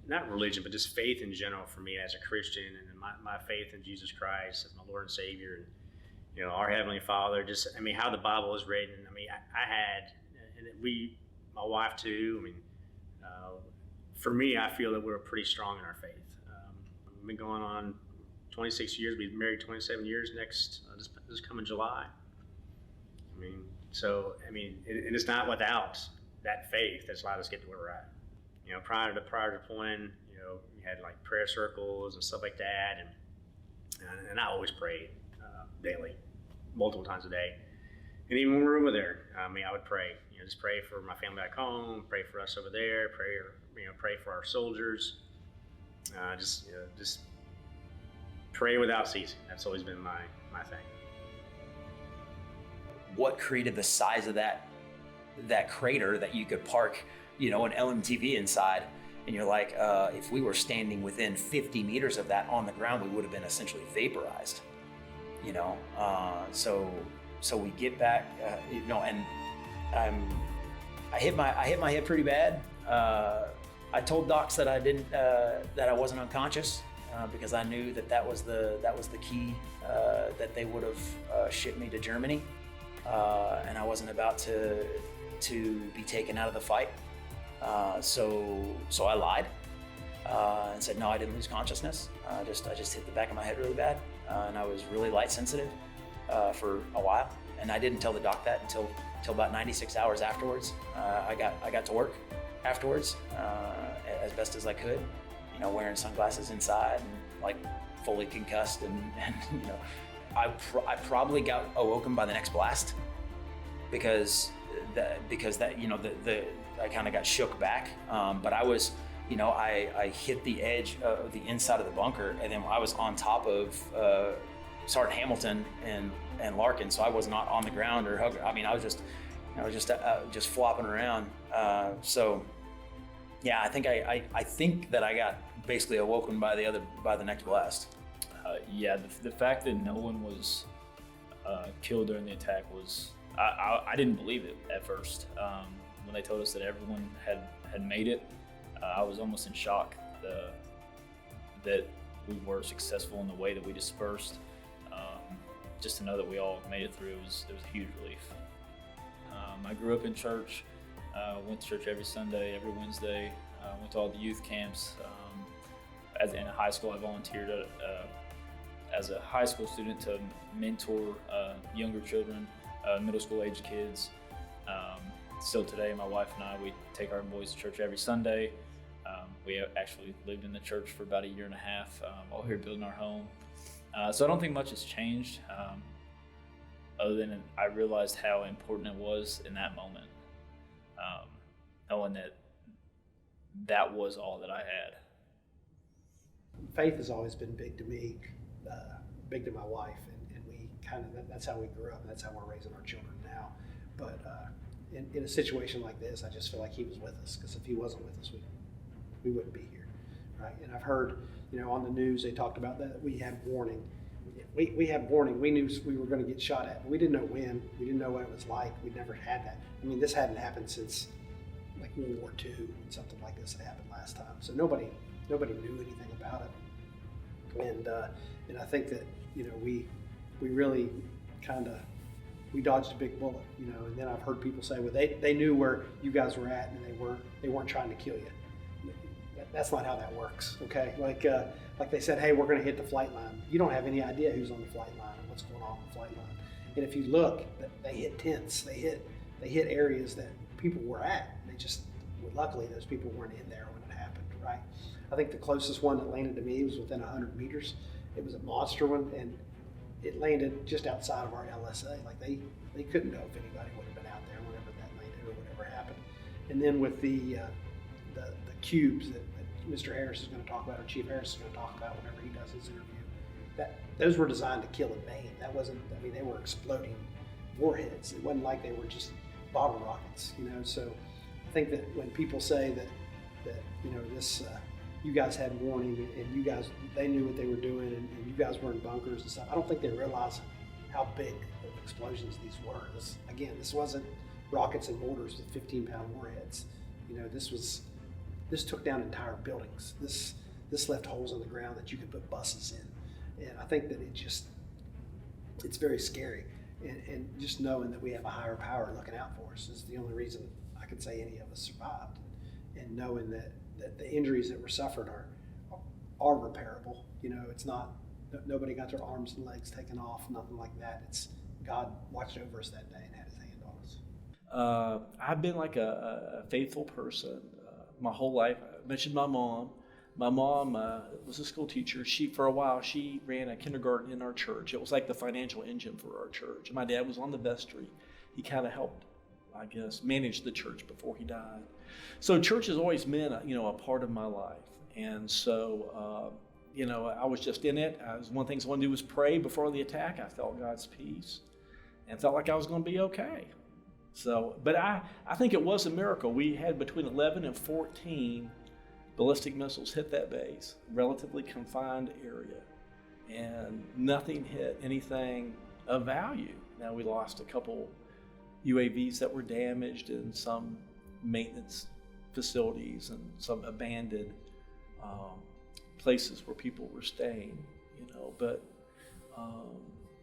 not religion, but just faith in general for me as a Christian, and my faith in Jesus Christ as my Lord and Savior, and our Heavenly Father. Just, I mean, how the Bible is written. I mean, I had, and my wife too. I mean, for me, I feel that we're pretty strong in our faith. We've been going on 26 years. We've been married 27 years next this coming July. I mean, so I mean, and it's not without that faith that's allowed us to get to where we're at. Prior to deploying, we had like prayer circles and stuff like that, and I always prayed daily, multiple times a day. And even when we were over there, I would pray. Just pray for my family back home, pray for us over there, pray for our soldiers. Just pray without ceasing. That's always been my thing. What created the size of that crater that you could park, an LMTV inside? And you're like, if we were standing within 50 meters of that on the ground, we would have been essentially vaporized. So we get back, and I hit my head pretty bad. I told docs that I wasn't unconscious because I knew that was the key that they would have shipped me to Germany, and I wasn't about to be taken out of the fight. So I lied and said no, I didn't lose consciousness. I just hit the back of my head really bad, and I was really light sensitive for a while. And I didn't tell the doc that until about 96 hours afterwards. I got to work afterwards as best as I could, wearing sunglasses inside and like fully concussed, and I probably got awoken by the next blast because I kind of got shook back, but I was, I hit the edge of the inside of the bunker, and then I was on top of Sergeant Hamilton and Larkin, so I was not on the ground or hugging. I mean, I was just flopping around. So, yeah, I think that I got basically awoken by the next blast. The fact that no one was killed during the attack was, I didn't believe it at first. When they told us that everyone had made it, I was almost in shock that we were successful in the way that we dispersed. Just to know that we all made it through, it was a huge relief. I grew up in church, went to church every Sunday, every Wednesday, went to all the youth camps. In high school, I volunteered as a high school student to mentor younger children, middle school age kids. Still today, my wife and I, we take our boys to church every Sunday. We actually lived in the church for about 1.5 years while we were building our home. So I don't think much has changed, other than I realized how important it was in that moment, knowing that that was all that I had. Faith has always been big to me, big to my wife, and we kind of, that's how we grew up, and that's how we're raising our children now. But in a situation like this, I just feel like he was with us, because if he wasn't with us, we wouldn't be here, right? And I've heard, on the news, they talked about that we had warning. We had warning. We knew we were going to get shot at, but we didn't know when. We didn't know what it was like. We'd never had that. I mean, this hadn't happened since like World War II, and something like this had happened last time. So nobody knew anything about it. And I think that we really kind of we dodged a big bullet, And then I've heard people say, well, they knew where you guys were at, and they weren't trying to kill you. That's not how that works, okay? Like they said, hey, we're going to hit the flight line. You don't have any idea who's on the flight line and what's going on the flight line. And if you look, they hit tents, they hit areas that people were at. They just, luckily, those people weren't in there when it happened, right? I think the closest one that landed to me was within 100 meters. It was a monster one, and it landed just outside of our LSA. Like they couldn't know if anybody would have been out there whenever that landed or whatever happened. And then with the cubes that Mr. Harris is going to talk about, or Chief Harris is going to talk about whenever he does his interview, those were designed to kill and maim. That wasn't, they were exploding warheads. It wasn't like they were just bottle rockets, So I think that when people say that this, you guys had warning, and they knew what they were doing, and you guys were in bunkers and stuff, I don't think they realize how big of explosions these were. This wasn't rockets and mortars with 15-pound warheads. This took down entire buildings. This left holes in the ground that you could put buses in. And I think that it's very scary. And just knowing that we have a higher power looking out for us is the only reason I could say any of us survived. And knowing that the injuries that were suffered are repairable. It's not, nobody got their arms and legs taken off, nothing like that. It's God watched over us that day and had his hand on us. I've been like a faithful person my whole life. I mentioned my mom. My mom was a school teacher. For a while, she ran a kindergarten in our church. It was like the financial engine for our church. My dad was on the vestry. He kind of helped, I guess, manage the church before he died. So church has always been, a part of my life. And so, I was just in it. One of the things I wanted to do was pray before the attack. I felt God's peace and felt like I was going to be okay. So, but I think it was a miracle. We had between 11 and 14 ballistic missiles hit that base, relatively confined area, and nothing hit anything of value. Now, we lost a couple UAVs that were damaged and some maintenance facilities and some abandoned places where people were staying, but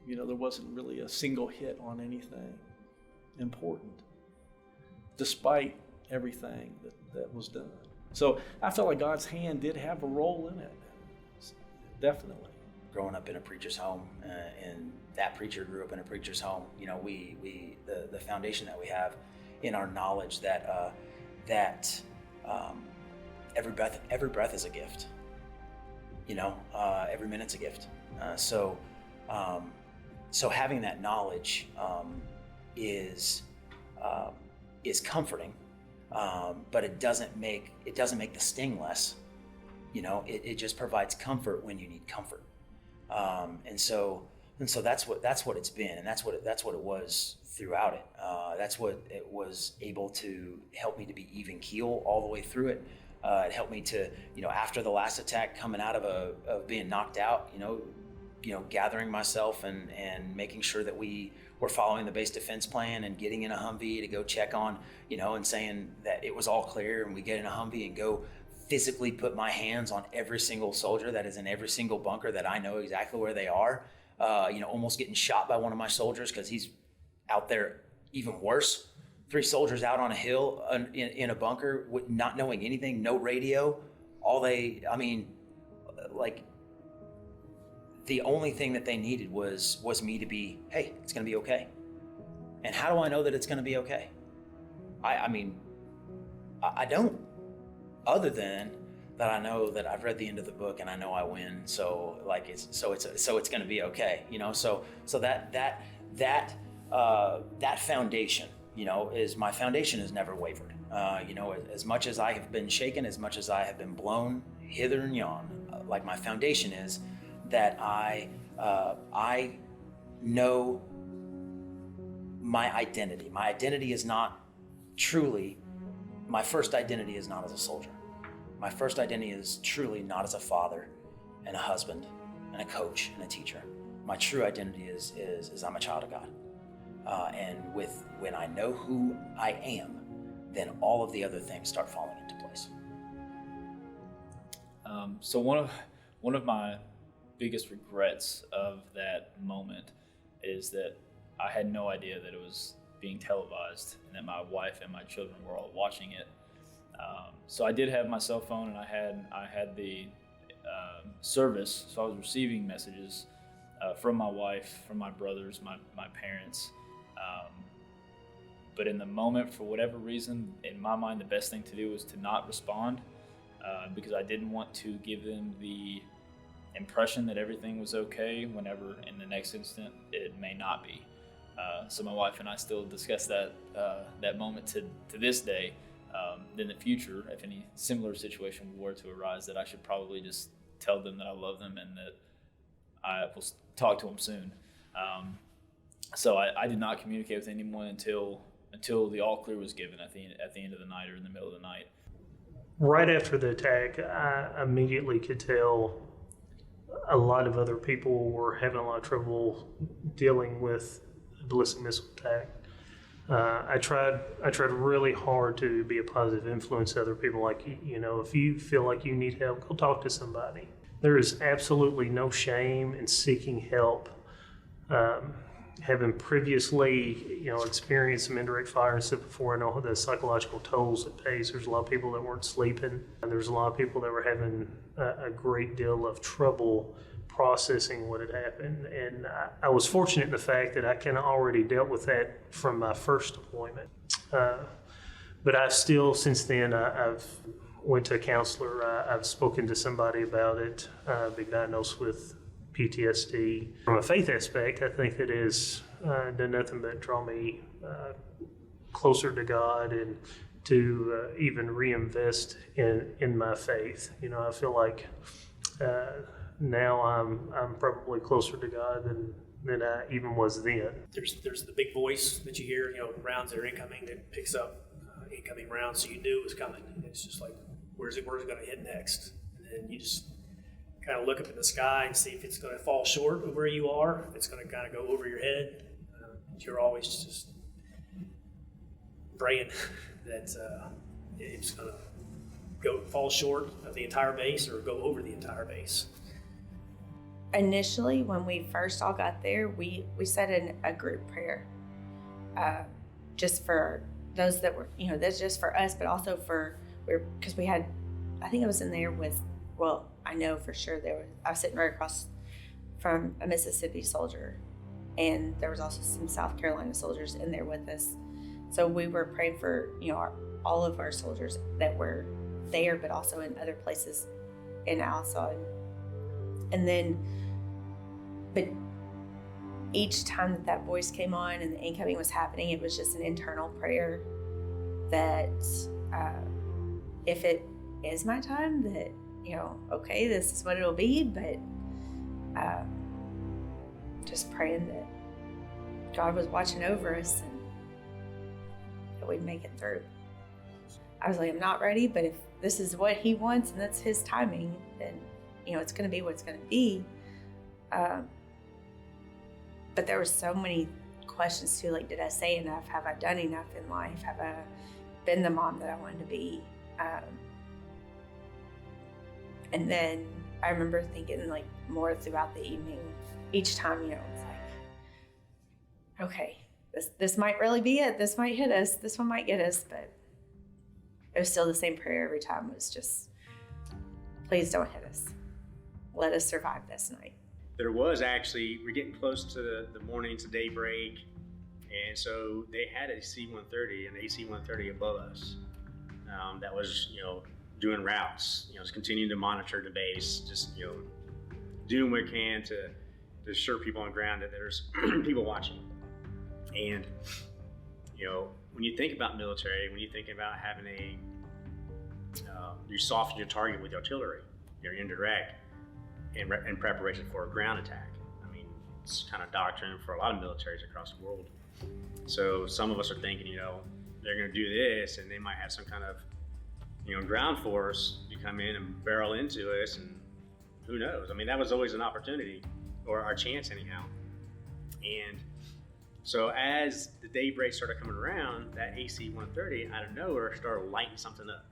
there wasn't really a single hit on anything important, despite everything that was done. So I felt like God's hand did have a role in it, definitely. Growing up in a preacher's home, and that preacher grew up in a preacher's home, the foundation that we have in our knowledge that every breath is a gift. Every minute's a gift. So having that knowledge is comforting, but it doesn't make the sting less. It just provides comfort when you need comfort, and so that's what it's been, and that's what it was throughout it. That's what it was able to help me to be even keel all the way through it. It helped me to, after the last attack, coming out of being knocked out, gathering myself and making sure that we were following the base defense plan and getting in a Humvee to go check on, and saying that it was all clear, and we get in a Humvee and go physically put my hands on every single soldier that is in every single bunker that I know exactly where they are. Almost getting shot by one of my soldiers because he's out there even worse. 3 soldiers out on a hill in a bunker with not knowing anything, no radio. The only thing that they needed was me to be, hey, it's gonna be okay. And how do I know that it's gonna be okay? I mean, I don't, other than that I know that I've read the end of the book and I know I win. So like it's going to be okay, you know. So that foundation, you know, is my foundation has never wavered. You know, as much as I have been shaken, as much as I have been blown hither and yon, like my foundation is that I know my identity. My identity is not truly, my first identity is not as a soldier. My first identity is truly not as a father and a husband and a coach and a teacher. My true identity is I'm a child of God. And when I know who I am, then all of the other things start falling into place. So one of my biggest regrets of that moment is that I had no idea that it was being televised and that my wife and my children were all watching it. So I did have my cell phone and I had the service, so I was receiving messages from my wife, from my brothers, my parents. But in the moment, for whatever reason, in my mind, the best thing to do was to not respond because I didn't want to give them the impression that everything was okay whenever in the next instant it may not be. So my wife and I still discuss that moment to this day. In the future, if any similar situation were to arise, that I should probably just tell them that I love them and that I will talk to them soon. So I did not communicate with anyone until the all clear was given at the end of the night or in the middle of the night. Right after the attack, I immediately could tell a lot of other people were having a lot of trouble dealing with a ballistic missile attack. I tried really hard to be a positive influence to other people. Like, you know, if you feel like you need help, go talk to somebody. There is absolutely no shame in seeking help. Having previously, you know, experienced some indirect fire and stuff before, I know the psychological tolls it pays. There's a lot of people that weren't sleeping, and there's a lot of people that were having a great deal of trouble processing what had happened. And I was fortunate in the fact that I kind of already dealt with that from my first deployment. But I've still, since then, I've went to a counselor. I've spoken to somebody about it, been diagnosed with PTSD. From a faith aspect, I think that has done nothing but draw me closer to God and to even reinvest in my faith. You know, I feel like now I'm probably closer to God than I even was then. There's the big voice that you hear, you know, rounds that are incoming that picks up incoming rounds, so you knew it was coming. And it's just like, where's it going to hit next? And then you just kind of look up in the sky and see if it's going to fall short of where you are, if it's going to kind of go over your head. You're always just praying that it's going to fall short of the entire base or go over the entire base. Initially, when we first all got there, we said a group prayer, just for those that were, you know, that's just for us, but also because we had, I think I was in there with, well, I know for sure I was sitting right across from a Mississippi soldier, and there was also some South Carolina soldiers in there with us. So we were praying for, you know, all of our soldiers that were there, but also in other places in Al-Asad. And then, but each time that voice came on and the incoming was happening, it was just an internal prayer that if it is my time, that, you know, okay, this is what it'll be, but just praying that God was watching over us and that we'd make it through. I was like, I'm not ready, but if this is what he wants and that's his timing, then, you know, it's going to be what it's going to be. But there were so many questions too, like, did I say enough? Have I done enough in life? Have I been the mom that I wanted to be? And then I remember thinking, like, more throughout the evening, each time, you know, it's like, okay, this might really be it. This might hit us. This one might get us. But it was still the same prayer every time. It was just, please don't hit us. Let us survive this night. There was actually, we're getting close to the morning to daybreak, And so they had a C-130, an AC-130 above us that was, doing routes, just continuing to monitor the base, just, doing what we can to assure people on ground that there's people watching. And, when you think about military, when you think about having you soften your target with artillery, your indirect, in preparation for a ground attack. I mean, it's kind of doctrine for a lot of militaries across the world. So some of us are thinking, they're going to do this, and they might have some kind of, ground force to come in and barrel into us, and who knows? I mean, that was always an opportunity, or our chance anyhow. And so as the daybreak started coming around, that AC-130 out of nowhere started lighting something up.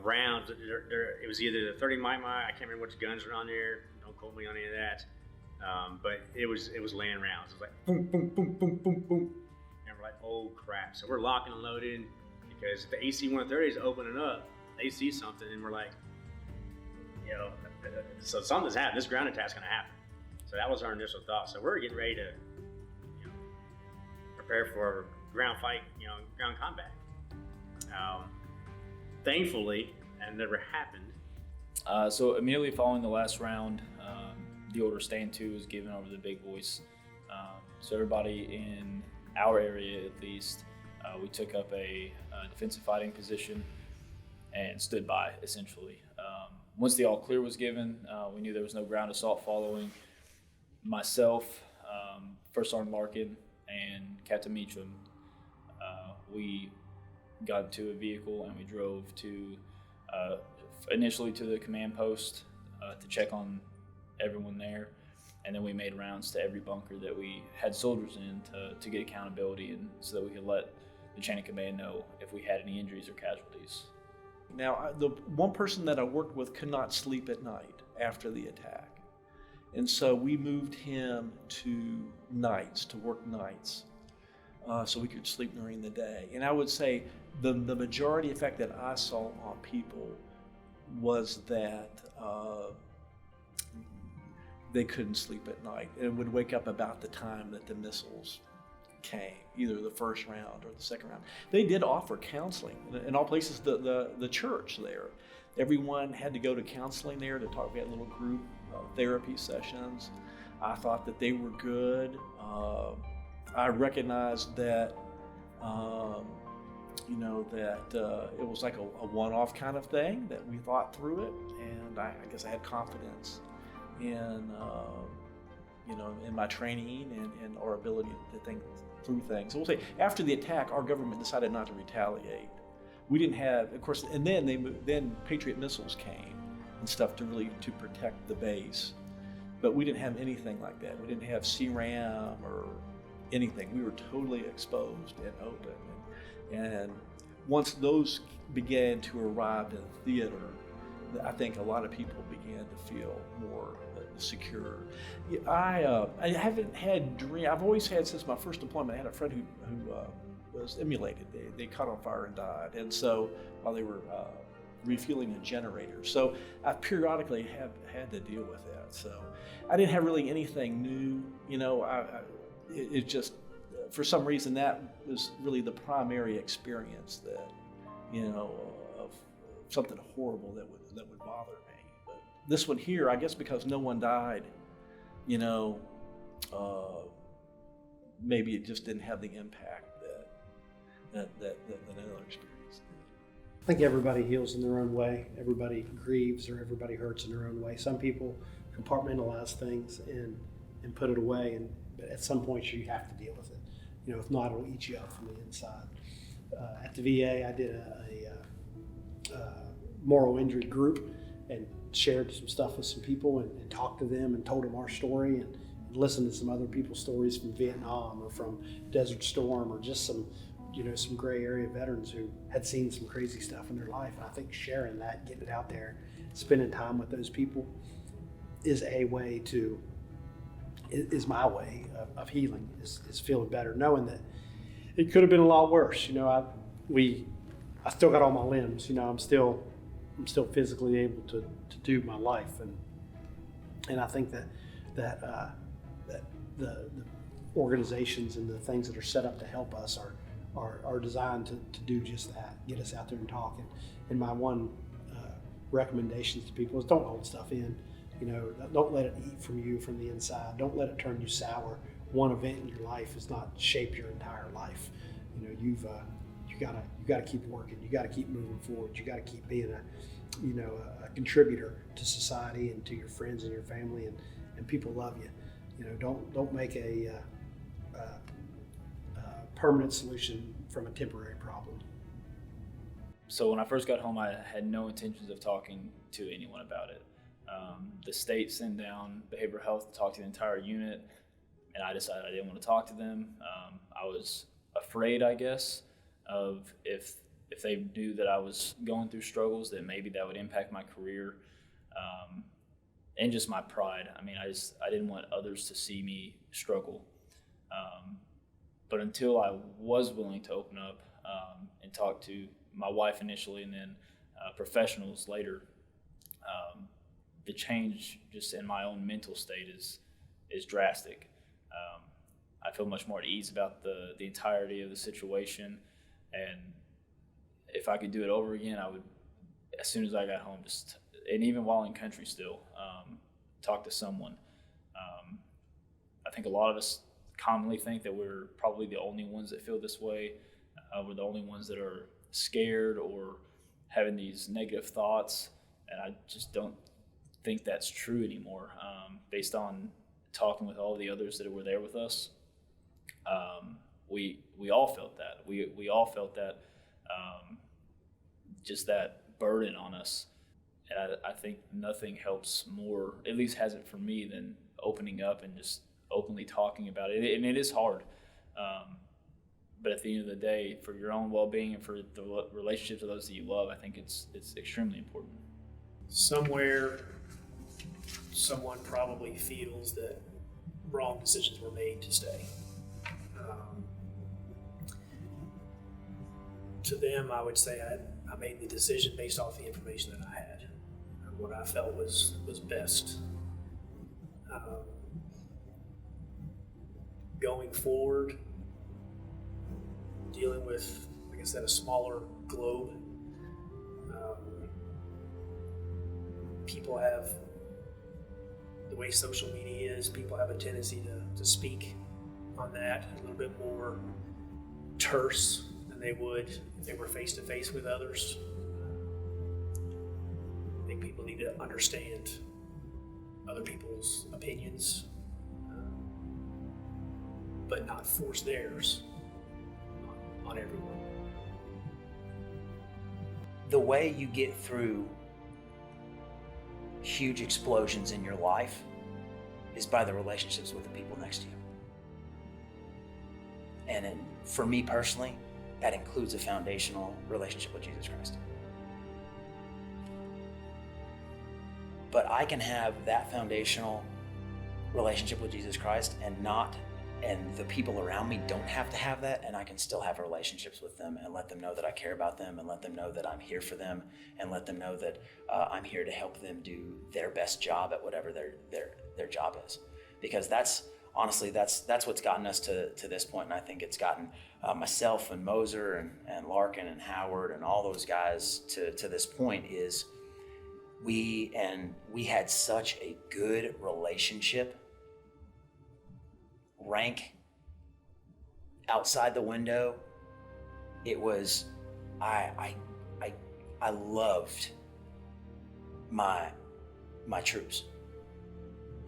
Rounds. It was either the 30 mil. I can't remember which guns were on there. Don't quote me on any of that. But it was laying rounds. It was like boom, boom, boom, boom, boom, boom, and we're like, oh crap! So we're locking and loading because the AC-130 is opening up. They see something, and we're like, so something's happening. This ground attack's gonna happen. So that was our initial thought. So we're getting ready to, prepare for ground fight, ground combat. Thankfully, that never happened. So immediately following the last round, the order stand to was given over to the big boys. So everybody in our area, at least, we took up a defensive fighting position and stood by, essentially. Once the all clear was given, we knew there was no ground assault following. Myself, First Sergeant Larkin, and Captain Meacham, we got into a vehicle and we drove to initially to the command post to check on everyone there, and then we made rounds to every bunker that we had soldiers in to get accountability, and so that we could let the chain of command know if we had any injuries or casualties. Now, the one person that I worked with could not sleep at night after the attack, and so we moved him to nights, to work nights, so we could sleep during the day. And I would say the majority effect that I saw on people was that they couldn't sleep at night and would wake up about the time that the missiles came, either the first round or the second round. They did offer counseling in all places. The church there, everyone had to go to counseling there to talk. We had little group therapy sessions. I thought that they were good. I recognized that it was like a one-off kind of thing, that we thought through it, and I guess I had confidence in in my training and our ability to think through things. So we'll say after the attack, our government decided not to retaliate. We didn't have, of course, and then then Patriot missiles came and stuff to protect the base, but we didn't have anything like that. We didn't have CRAM or anything. We were totally exposed and open. And once those began to arrive in theater, I think a lot of people began to feel more secure. I haven't had dream. I've always had, since my first deployment, I had a friend who was immolated. They caught on fire and died. And so while they were refueling a generator. So I periodically have had to deal with that. So I didn't have really anything new. It just, for some reason, that was really the primary experience that, of something horrible that would bother me. But this one here, I guess because no one died, maybe it just didn't have the impact that another experience did. I think everybody heals in their own way. Everybody grieves or everybody hurts in their own way. Some people compartmentalize things and put it away, but at some point you have to deal with it. If not, it'll eat you up from the inside. At the VA, I did a moral injury group and shared some stuff with some people and talked to them and told them our story and listened to some other people's stories from Vietnam or from Desert Storm or just some gray area veterans who had seen some crazy stuff in their life. And I think sharing that, getting it out there, spending time with those people is my way of healing, is feeling better, knowing that it could have been a lot worse. I still got all my limbs. I'm still physically able to do my life, and I think that the organizations and the things that are set up to help us are designed to do just that, get us out there and talk. And my one recommendations to people is don't hold stuff in. You know, don't let it eat from you from the inside. Don't let it turn you sour. One event in your life does not shape your entire life. You know, you gotta keep working. You gotta keep moving forward. You gotta keep being a contributor to society and to your friends and your family, and people love you. You know, don't make a permanent solution from a temporary problem. So when I first got home, I had no intentions of talking to anyone about it. The state sent down behavioral health to talk to the entire unit, and I decided I didn't want to talk to them. I was afraid, I guess, of if they knew that I was going through struggles, that maybe that would impact my career, and just my pride. I mean, I didn't want others to see me struggle. But until I was willing to open up and talk to my wife initially, and then professionals later, the change just in my own mental state is drastic. I feel much more at ease about the entirety of the situation, and if I could do it over again, I would, as soon as I got home, and even while in country still, talk to someone. I think a lot of us commonly think that we're probably the only ones that feel this way. We're the only ones that are scared or having these negative thoughts, and I just don't think that's true anymore. Based on talking with all the others that were there with us, we all felt that. We all felt that, just that burden on us. And I think nothing helps more, at least hasn't for me, than opening up and just openly talking about it. And it is hard. But at the end of the day, for your own well-being and for the relationships of those that you love, I think it's extremely important. Somewhere, someone probably feels that wrong decisions were made to stay. To them, I would say I made the decision based off the information that I had, and what I felt was best. Going forward, dealing with, like I said, a smaller globe. People have, the way social media is, people have a tendency to speak on that a little bit more terse than they would if they were face to face with others. I think people need to understand other people's opinions, but not force theirs on everyone. The way you get through huge explosions in your life is by the relationships with the people next to you. And for me personally, that includes a foundational relationship with Jesus Christ. But I can have that foundational relationship with Jesus Christ and the people around me don't have to have that, and I can still have relationships with them and let them know that I care about them, and let them know that I'm here for them, and let them know that I'm here to help them do their best job at whatever their job is. Because that's what's gotten us to this point, and I think it's gotten myself and Moser and Larkin and Howard and all those guys to this point. Is we had such a good relationship. Rank outside the window, it was I loved my troops,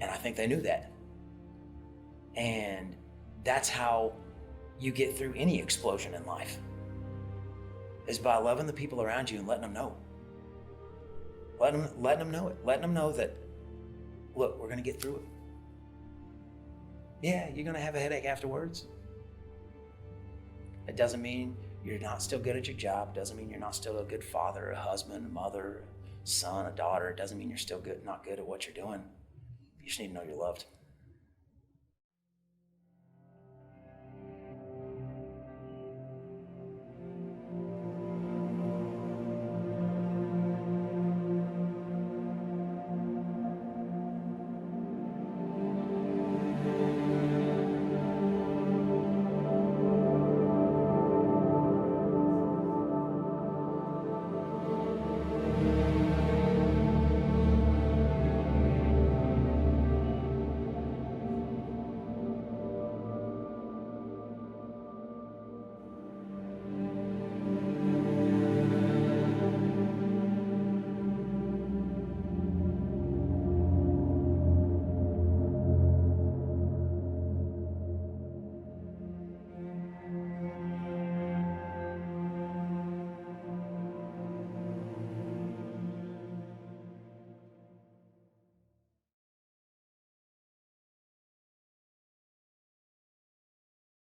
and I think they knew that. And that's how you get through any explosion in life, is by loving the people around you and letting them know. Letting them know it. Letting them know that, look, we're going to get through it. Yeah, you're going to have a headache afterwards. It doesn't mean you're not still good at your job. It doesn't mean you're not still a good father, a husband, a mother, a son, a daughter. It doesn't mean you're still not good at what you're doing. You just need to know you're loved.